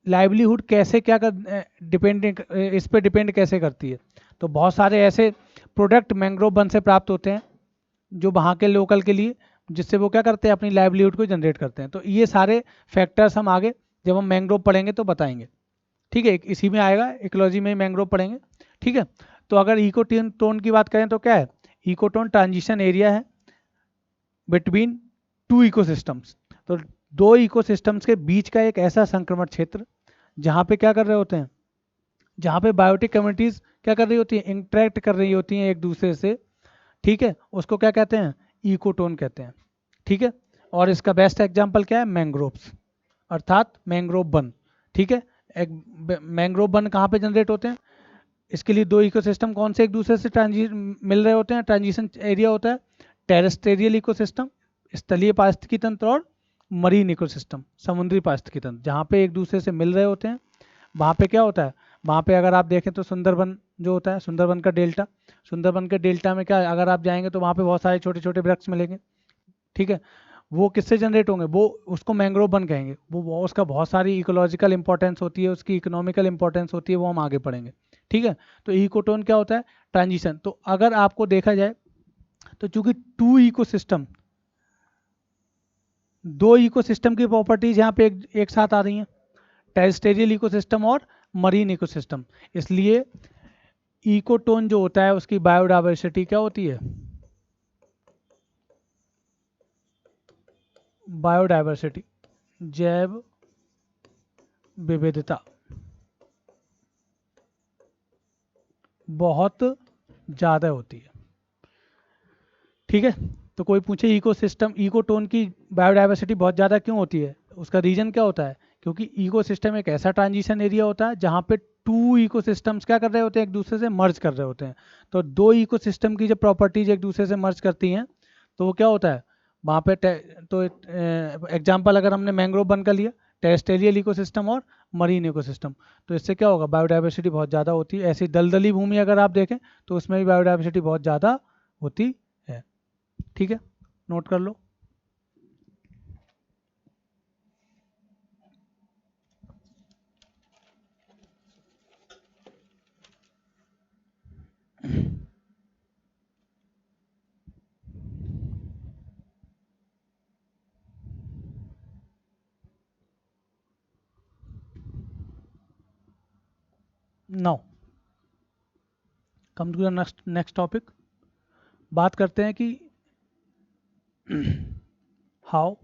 लाइवलीहुड कैसे क्या कर डिपेंड, इस पे डिपेंड कैसे करती है। तो बहुत सारे ऐसे प्रोडक्ट मैंग्रोव वन से प्राप्त होते हैं जो वहाँ के लोकल के लिए, जिससे वो क्या करते हैं? अपनी लाइवलीहुड को जनरेट करते हैं। तो ये सारे फैक्टर्स हम आगे जब हम मैंग्रोव पढ़ेंगे तो बताएंगे, ठीक है। इसी में आएगा, इकोलॉजी में मैंग्रोव पढ़ेंगे, ठीक है। तो अगर इकोटोन टोन की बात करें तो क्या है? इकोटोन ट्रांजिशन एरिया है बिटवीन टू इकोसिस्टम्स। तो दो इकोसिस्टम्स के बीच का एक ऐसा संक्रमण क्षेत्र जहाँ पे क्या कर रहे होते हैं, जहाँ पे बायोटिक कम्युनिटीज क्या कर रही होती है? इंटरेक्ट कर रही होती हैं एक दूसरे से, ठीक है। उसको क्या कहते हैं? इकोटोन कहते हैं, ठीक है। और इसका बेस्ट एग्जांपल क्या है? मैंग्रोव्स, अर्थात मैंग्रोव वन, ठीक है। एक मैंग्रोव वन कहाँ पे जनरेट होते हैं? इसके लिए दो इकोसिस्टम कौन से एक दूसरे से ट्रांजी मिल रहे होते हैं, ट्रांजिशन एरिया होता है टेरेस्टेरियल इकोसिस्टम, स्थलीय पारिस्थितिकी तंत्र, और मरीन इकोसिस्टम, समुद्री पारिस्थितिकी तंत्र, जहाँ पे एक दूसरे से मिल रहे होते हैं। वहाँ पे क्या होता है? वहाँ पे अगर आप देखें तो सुंदरबन जो होता है, सुंदरबन का डेल्टा, सुंदरबन के डेल्टा में क्या है? अगर आप जाएंगे तो वहाँ पे बहुत सारे छोटे छोटे वृक्ष मिलेंगे, ठीक है। वो किससे जनरेट होंगे? वो उसको मैंग्रोव वन कहेंगे, उसका बहुत सारी इकोलॉजिकल इंपॉर्टेंस होती है, उसकी इकोनॉमिकल इंपॉर्टेंस होती है, वो हम आगे पढ़ेंगे, ठीक है। तो इकोटोन क्या होता है? ट्रांजिशन। तो अगर आपको देखा जाए तो चूंकि टू इकोसिस्टम, दो इकोसिस्टम की प्रॉपर्टीज यहाँ पे एक साथ आ रही हैं, टेरेस्टेरियल इकोसिस्टम और मरीन इकोसिस्टम, इसलिए इकोटोन जो होता है उसकी बायोडाइवर्सिटी क्या होती है? बायोडाइवर्सिटी, जैव विविधता, बहुत ज़्यादा होती है। ठीक है, तो कोई पूछे इकोसिस्टम इकोटोन की बायोडाइवर्सिटी बहुत ज़्यादा क्यों होती है, उसका रीजन क्या होता है? क्योंकि इकोसिस्टम एक ऐसा ट्रांजिशन एरिया होता है जहाँ पे टू इकोसिस्टम्स क्या कर रहे होते हैं, एक दूसरे से मर्ज कर रहे होते हैं। तो दो इकोसिस्टम की जब प्रॉपर्टीज एक दूसरे से मर्ज करती हैं तो वो क्या होता है वहाँ पे तो एग्जाम्पल अगर हमने मैंग्रोव बन कर लिया, टेरेस्ट्रियल इकोसिस्टम और मरीन इकोसिस्टम, तो इससे क्या होगा, बायोडाइवर्सिटी बहुत ज़्यादा होती है। ऐसी दलदली भूमि अगर आप देखें तो उसमें भी बायोडाइवर्सिटी बहुत ज़्यादा होती है। ठीक है, नोट कर लो। Now come to the next topic. बात करते हैं कि how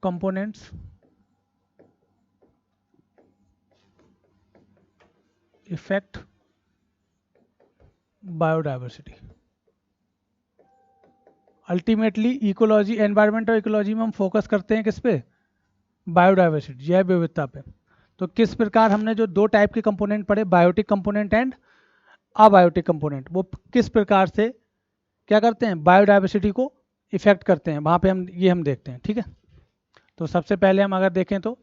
components effect biodiversity. Ultimately ecology, environment और इकोलॉजी में हम फोकस करते हैं किस पे, बायोडाइवर्सिटी, जैव विविधता पे। तो किस प्रकार हमने जो दो टाइप के कंपोनेंट पढ़े, biotic component and abiotic component, वो किस प्रकार से क्या करते हैं, बायोडाइवर्सिटी को इफेक्ट करते हैं, वहाँ पे हम देखते हैं। ठीक है, तो सबसे पहले हम अगर देखें तो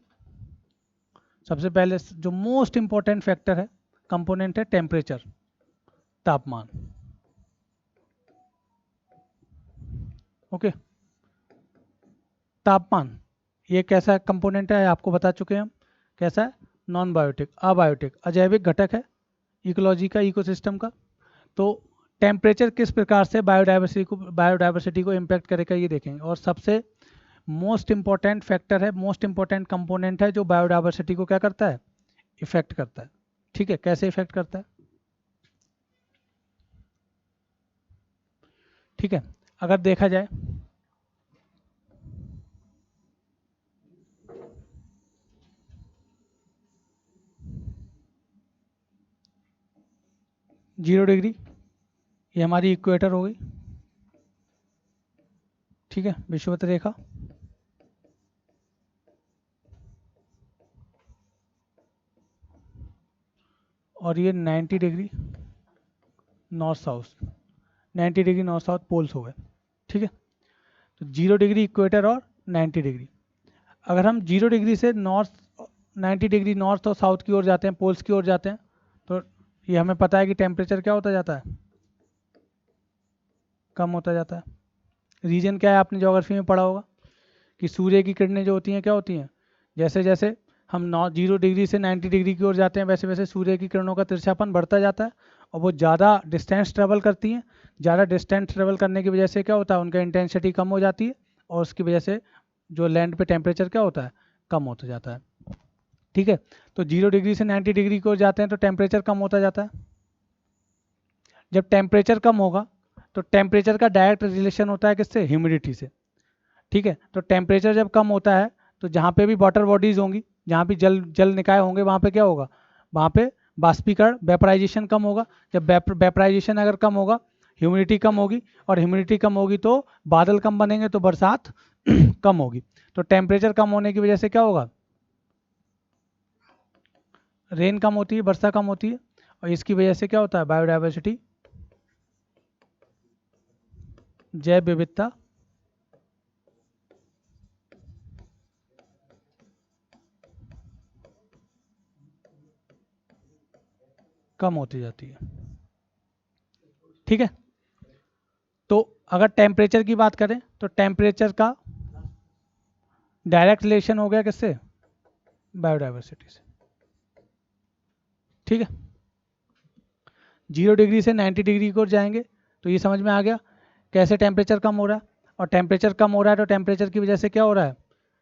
सबसे पहले जो मोस्ट इंपॉर्टेंट फैक्टर है, कंपोनेंट है टेम्परेचर, तापमान। ओके, तापमान ये कैसा कंपोनेंट है आपको बता चुके हैं हम, कैसा है, नॉन बायोटिक, अबायोटिक, अजैविक घटक है इकोलॉजी का, इकोसिस्टम का। तो टेम्परेचर किस प्रकार से बायोडाइवर्सिटी को इम्पैक्ट करेगा ये देखेंगे। और सबसे मोस्ट इंपॉर्टेंट फैक्टर है, मोस्ट इंपॉर्टेंट कंपोनेंट है जो बायोडाइवर्सिटी को क्या करता है, इफेक्ट करता है। ठीक है, कैसे इफेक्ट करता है? ठीक है, अगर देखा जाए 0 डिग्री, ये हमारी इक्वेटर हो गई। ठीक है, विषुवत रेखा। और ये 90 degree north south, 90 degree north south poles हो गए। ठीक है, तो 0 डिग्री इक्वेटर और 90 डिग्री। अगर हम 0 डिग्री से नॉर्थ, 90 डिग्री नॉर्थ और साउथ की ओर जाते हैं, पोल्स की ओर जाते हैं, तो ये हमें पता है कि टेम्परेचर क्या होता जाता है, कम होता जाता है। रीजन क्या है, आपने ज्योग्राफी में पढ़ा होगा कि सूर्य की किरणें जो होती हैं क्या होती हैं, जैसे जैसे हम 0 डिग्री से 90 डिग्री की ओर जाते हैं वैसे वैसे सूर्य की किरणों का तिरछापन बढ़ता जाता है और वो ज़्यादा डिस्टेंस ट्रेवल करती हैं। ज़्यादा डिस्टेंस ट्रेवल करने की वजह से क्या होता है, उनका इंटेंसिटी कम हो जाती है और उसकी वजह से जो लैंड पे टेम्परेचर क्या होता है, कम होता जाता है। ठीक है, तो 0 डिग्री से 90 डिग्री की ओर जाते हैं तो टेम्परेचर कम होता जाता है। जब टेम्परेचर कम होगा तो टेम्परेचर का डायरेक्ट रिलेशन होता है किससे, ह्यूमिडिटी से। ठीक है, तो टेम्परेचर जब कम होता है तो जहाँ पे भी वाटर बॉडीज होंगी, जहाँ भी जल जल निकाय होंगे, वहाँ पे क्या होगा, वहाँ पे बाष्पीकरण, वेपराइजेशन कम होगा। जब वेपराइजेशन अगर कम होगा, ह्यूमिडिटी कम होगी, और ह्यूमिडिटी कम होगी तो बादल कम बनेंगे तो बरसात कम होगी। तो टेम्परेचर कम होने की वजह से क्या होगा, रेन कम होती है, वर्षा कम होती है, और इसकी वजह से क्या होता है, बायोडाइवर्सिटी, जैव विविधता कम होती जाती है। ठीक है, तो अगर टेम्परेचर की बात करें तो टेम्परेचर का डायरेक्ट रिलेशन हो गया किससे, बायोडाइवर्सिटी से। ठीक है, 0 डिग्री से 90 डिग्री की ओर जाएंगे तो ये समझ में आ गया कैसे टेम्परेचर कम हो रहा है। और टेम्परेचर कम हो रहा है तो टेम्परेचर की वजह से क्या हो रहा है,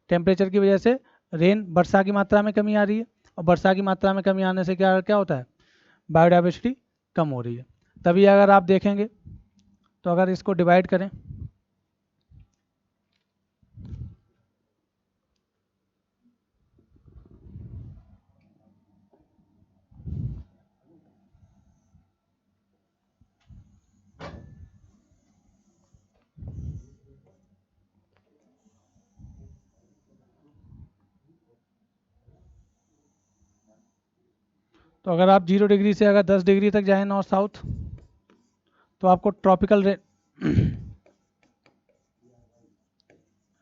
टेम्परेचर की वजह से रेन, वर्षा की मात्रा में कमी आ रही है, और वर्षा की मात्रा में कमी आने से क्या क्या होता है, बायोडाइवर्सिटी कम हो रही है। तभी अगर आप देखेंगे तो अगर इसको डिवाइड करें, तो अगर आप 0 डिग्री से अगर 10 डिग्री तक जाएं नॉर्थ साउथ, तो आपको ट्रॉपिकल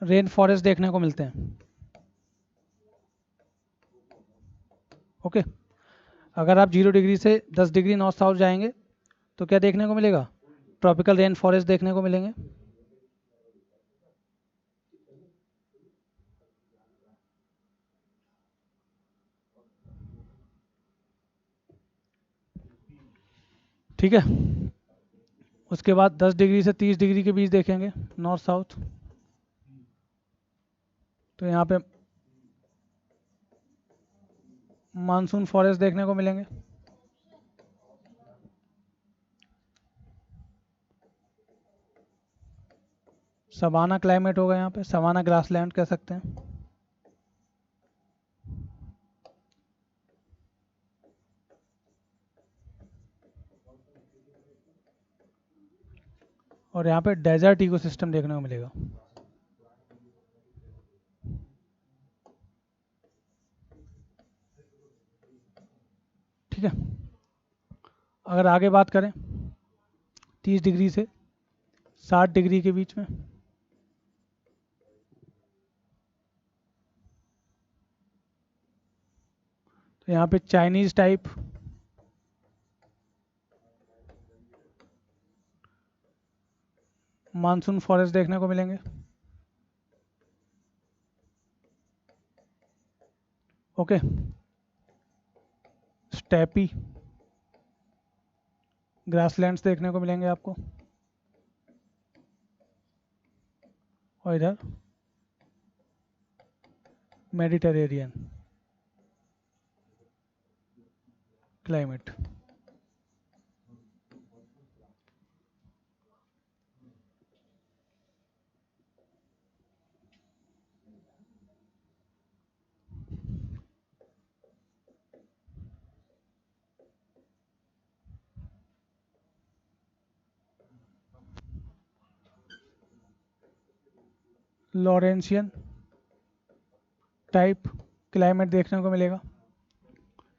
रेन फॉरेस्ट देखने को मिलते हैं। ओके, अगर आप 0 डिग्री से 10 डिग्री नॉर्थ साउथ जाएंगे तो क्या देखने को मिलेगा? ट्रॉपिकल रेन फॉरेस्ट देखने को मिलेंगे। ठीक है, उसके बाद 10 डिग्री से 30 डिग्री के बीच देखेंगे नॉर्थ साउथ, तो यहाँ पे मानसून फॉरेस्ट देखने को मिलेंगे। सवाना क्लाइमेट होगा यहाँ पे, सवाना ग्रासलैंड कह सकते हैं। और यहाँ पे डेजर्ट इकोसिस्टम देखने को मिलेगा। ठीक है, अगर आगे बात करें 30 डिग्री से 60 डिग्री के बीच में, तो यहाँ पे चाइनीज टाइप मानसून फॉरेस्ट देखने को मिलेंगे। ओके, स्टेपी ग्रासलैंड्स देखने को मिलेंगे आपको। और इधर Mediterranean climate. Laurentian type climate देखने को मिलेगा।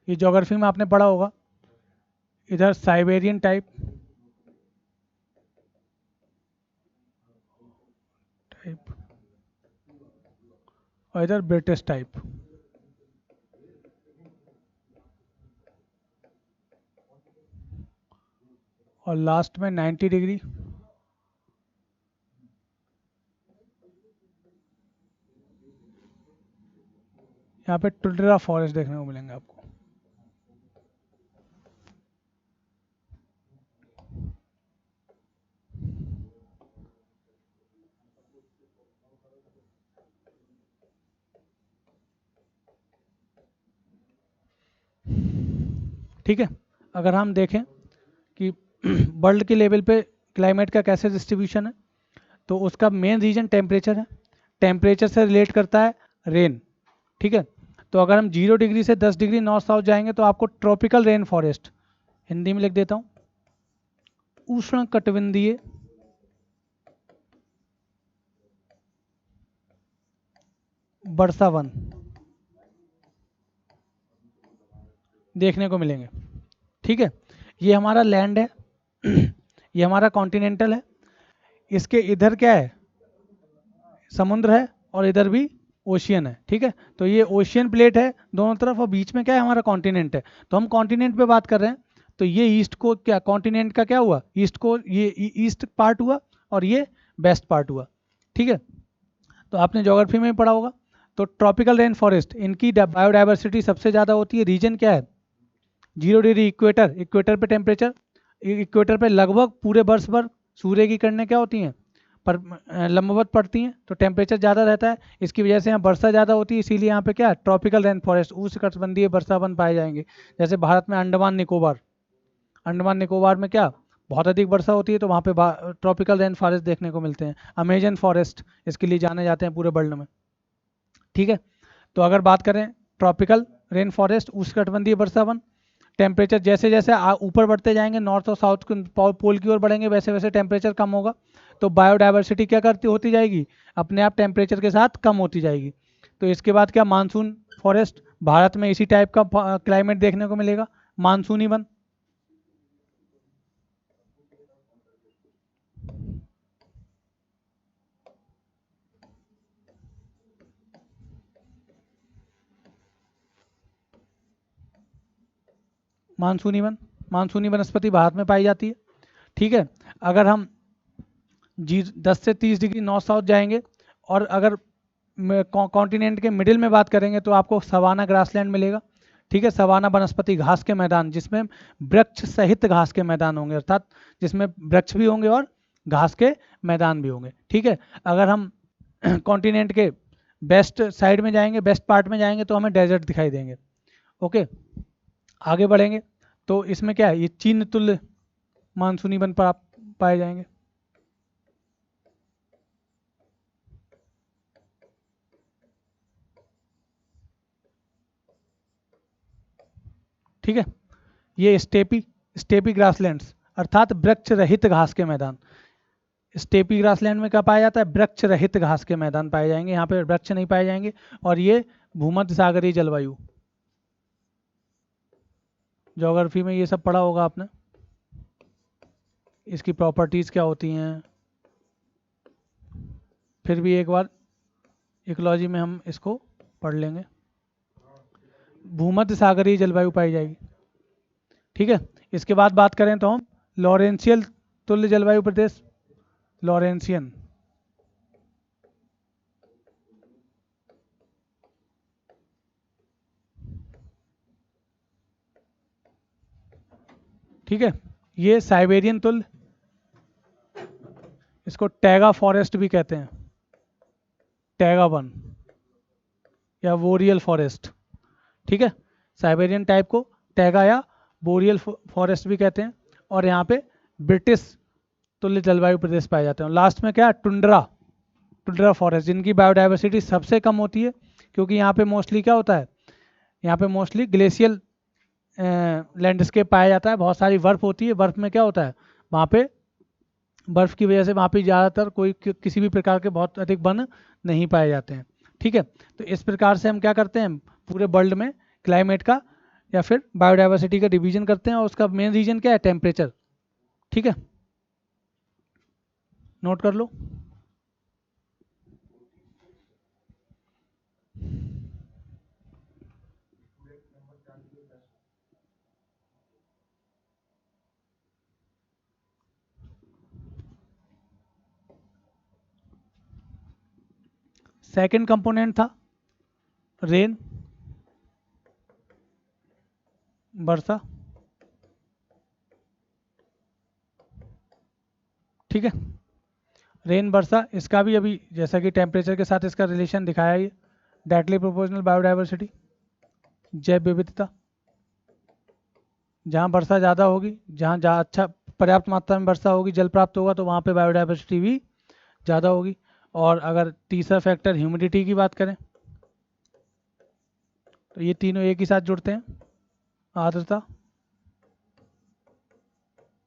ये ज्योग्राफी में आपने पढ़ा होगा। इधर साइबेरियन टाइप टाइप और इधर ब्रिटिश टाइप। और लास्ट में 90 डिग्री यहाँ पे टुंड्रा फॉरेस्ट देखने को मिलेंगे आपको। ठीक है, अगर हम देखें कि वर्ल्ड के लेवल पे क्लाइमेट का कैसे डिस्ट्रीब्यूशन है, तो उसका मेन रीजन टेम्परेचर है। टेम्परेचर से रिलेट करता है रेन। ठीक है, तो अगर हम 0 डिग्री से 10 डिग्री नॉर्थ साउथ जाएंगे तो आपको ट्रॉपिकल रेन फॉरेस्ट, हिंदी में लिख देता हूँ, उष्ण कटिबंधीय वर्षा वन देखने को मिलेंगे। ठीक है, ये हमारा लैंड है, ये हमारा कॉन्टिनेंटल है। इसके इधर क्या है? समुद्र है, और इधर भी ओशियन है। ठीक है, तो ये ओशियन प्लेट है दोनों तरफ, और बीच में क्या है? हमारा कॉन्टिनेंट है। तो हम कॉन्टिनेंट पे बात कर रहे हैं, तो ये ईस्ट को क्या, कॉन्टिनेंट का क्या हुआ? ईस्ट को, ये ईस्ट पार्ट हुआ और ये वेस्ट पार्ट हुआ। ठीक है, तो आपने ज्योग्राफी में भी पढ़ा होगा। तो ट्रॉपिकल रेन फॉरेस्ट, इनकी बायोडाइवर्सिटी सबसे ज़्यादा होती है। रीजन क्या है? 0 डिग्री इक्वेटर, इक्वेटर पे टेम्परेचर, इक्वेटर पे लगभग पूरे वर्ष भर सूर्य की किरणें क्या होती हैं? पर लंबवत पड़ती हैं, तो टेम्परेचर ज़्यादा रहता है। इसकी वजह से यहाँ वर्षा ज़्यादा होती है, इसीलिए यहाँ पे क्या, ट्रॉपिकल रेन फॉरेस्ट, उष्णकटिबंधीय वर्षावन पाए जाएंगे। जैसे भारत में अंडमान निकोबार, अंडमान निकोबार में क्या, बहुत अधिक वर्षा होती है, तो वहाँ पे ट्रॉपिकल रेन फॉरेस्ट देखने को मिलते हैं। अमेजन फॉरेस्ट इसके लिए जाने जाते हैं पूरे वर्ल्ड में। ठीक है, तो अगर बात करें ट्रॉपिकल रेन फॉरेस्ट, उष्णकटिबंधीय वर्षावन, टेम्परेचर जैसे जैसे ऊपर बढ़ते जाएंगे, नॉर्थ और साउथ पोल की ओर बढ़ेंगे, वैसे वैसे टेम्परेचर कम होगा, तो बायोडाइवर्सिटी क्या करती होती जाएगी? अपने आप टेम्परेचर के साथ कम होती जाएगी। तो इसके बाद क्या, मानसून फॉरेस्ट, भारत में इसी टाइप का क्लाइमेट देखने को मिलेगा। मानसूनी वन, मानसूनी वन, मानसूनी वनस्पति भारत में पाई जाती है। ठीक है, अगर हम जी 10 से 30 डिग्री नॉर्थ साउथ जाएंगे और अगर कॉन्टिनेंट के मिडिल में बात करेंगे तो आपको सवाना ग्रासलैंड मिलेगा। ठीक है, सवाना वनस्पति घास के मैदान, जिसमें वृक्ष सहित घास के मैदान होंगे, अर्थात जिसमें वृक्ष भी होंगे और घास के मैदान भी होंगे। ठीक है, अगर हम कॉन्टिनेंट के वेस्ट साइड में जाएंगे, वेस्ट पार्ट में जाएंगे तो हमें डेजर्ट दिखाई देंगे। ओके, आगे बढ़ेंगे तो इसमें क्या है, ये चीन तुल्य मानसूनी वन पर आप पाए जाएंगे। ठीक है, ये स्टेपी ग्रासलैंड्स अर्थात वृक्ष रहित घास के मैदान। स्टेपी ग्रासलैंड में क्या पाया जाता है, वृक्ष रहित घास के मैदान पाए जाएंगे, यहाँ पे वृक्ष नहीं पाए जाएंगे। और ये भूमध्य सागरीय जलवायु, ज्योग्राफी में ये सब पढ़ा होगा आपने, इसकी प्रॉपर्टीज क्या होती हैं। फिर भी एक बार इकोलॉजी में हम इसको पढ़ लेंगे। भूमध्य सागरीय जलवायु पाई जाएगी। ठीक है, इसके बाद बात करें तो हम लॉरेंशियल तुल्य जलवायु प्रदेश, लॉरेंशियन। ठीक है, ये साइबेरियन तुल्य, इसको टैगा फॉरेस्ट भी कहते हैं, टैगा वन या बोरियल फॉरेस्ट। ठीक है, साइबेरियन टाइप को टैगा या बोरियल फॉरेस्ट भी कहते हैं। और यहाँ पे ब्रिटिश तुल्य जलवायु प्रदेश पाए जाते हैं। लास्ट में क्या, टुंड्रा फॉरेस्ट, जिनकी बायोडाइवर्सिटी सबसे कम होती है, क्योंकि यहाँ पे मोस्टली क्या होता है, यहाँ पे मोस्टली ग्लेशियल लैंडस्केप पाया जाता है, बहुत सारी बर्फ होती है। बर्फ में क्या होता है, वहाँ पे बर्फ की वजह से वहाँ पे ज़्यादातर कोई किसी भी प्रकार के बहुत अधिक वन नहीं पाए जाते हैं। ठीक है, तो इस प्रकार से हम क्या करते हैं, पूरे वर्ल्ड में क्लाइमेट का या फिर बायोडाइवर्सिटी का डिवीजन करते हैं, और उसका मेन रीजन क्या है, टेम्परेचर। ठीक है, नोट कर लो। सेकंड कंपोनेंट था रेन, वर्षा। ठीक है, रेन वर्षा, इसका भी अभी जैसा कि टेम्परेचर के साथ इसका रिलेशन दिखाया ही, डायरेक्टली प्रोपोर्शनल बायोडाइवर्सिटी, जैव विविधता। जहाँ वर्षा ज़्यादा होगी, जहाँ अच्छा पर्याप्त मात्रा में वर्षा होगी, जल प्राप्त होगा, तो वहाँ पे बायोडाइवर्सिटी भी ज़्यादा होगी। और अगर तीसरा फैक्टर ह्यूमिडिटी की बात करें तो ये तीनों एक ही साथ जुड़ते हैं, आर्द्रता।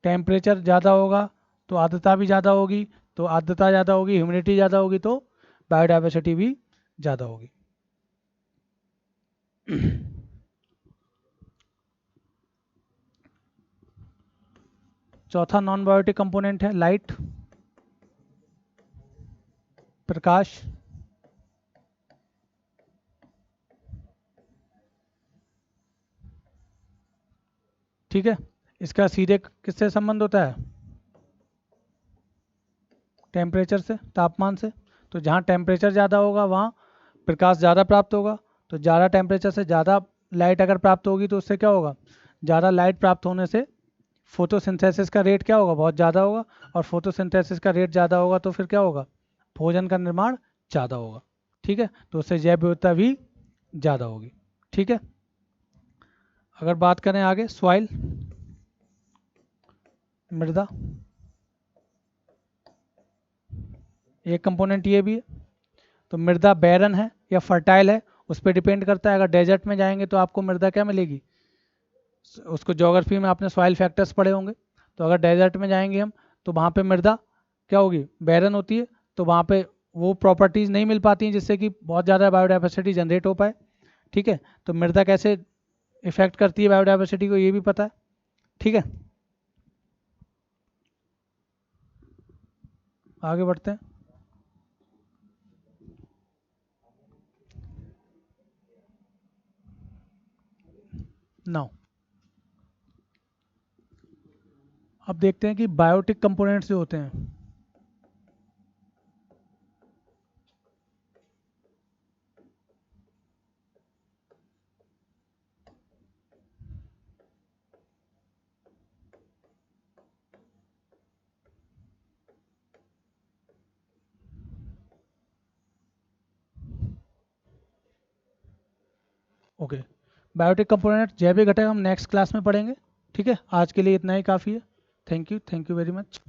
टेम्परेचर ज़्यादा होगा तो आर्द्रता भी ज़्यादा होगी, तो आर्द्रता ज़्यादा होगी, ह्यूमिडिटी ज़्यादा होगी, तो बायोडाइवर्सिटी भी ज़्यादा होगी। चौथा नॉन बायोटिक कंपोनेंट है लाइट, प्रकाश। ठीक है, इसका सीधे किससे संबंध होता है, टेम्परेचर से, तापमान से। तो जहाँ टेम्परेचर ज़्यादा होगा वहाँ प्रकाश ज़्यादा प्राप्त होगा, तो ज़्यादा टेम्परेचर से ज़्यादा लाइट अगर प्राप्त होगी तो उससे क्या होगा, ज़्यादा लाइट प्राप्त होने से फोटोसिंथेसिस का रेट क्या होगा, बहुत ज़्यादा होगा। और फोटोसिंथेसिस का रेट ज़्यादा होगा तो फिर क्या होगा, भोजन का निर्माण ज़्यादा होगा। ठीक है, तो उससे जैव विविधता भी ज़्यादा होगी। ठीक है, अगर बात करें आगे सॉइल, मृदा, एक कंपोनेंट ये भी है। तो मृदा बैरन है या फर्टाइल है, उस पर डिपेंड करता है। अगर डेजर्ट में जाएंगे तो आपको मृदा क्या मिलेगी, उसको ज्योग्राफी में आपने सॉइल फैक्टर्स पढ़े होंगे। तो अगर डेजर्ट में जाएंगे हम तो वहाँ पे मृदा क्या होगी, बैरन होती है, तो वहाँ पे वो प्रॉपर्टीज़ नहीं मिल पाती हैं जिससे कि बहुत ज़्यादा बायोडाइवर्सिटी जनरेट हो पाए। ठीक है, तो मृदा कैसे इफेक्ट करती है बायोडाइवर्सिटी को, ये भी पता है। ठीक है, आगे बढ़ते हैं। नाउ अब देखते हैं कि बायोटिक कंपोनेंट्स जो होते हैं, ओके, बायोटिक कंपोनेंट जैविक घटक हम नेक्स्ट क्लास में पढ़ेंगे। ठीक है, आज के लिए इतना ही काफ़ी है। Thank you very much.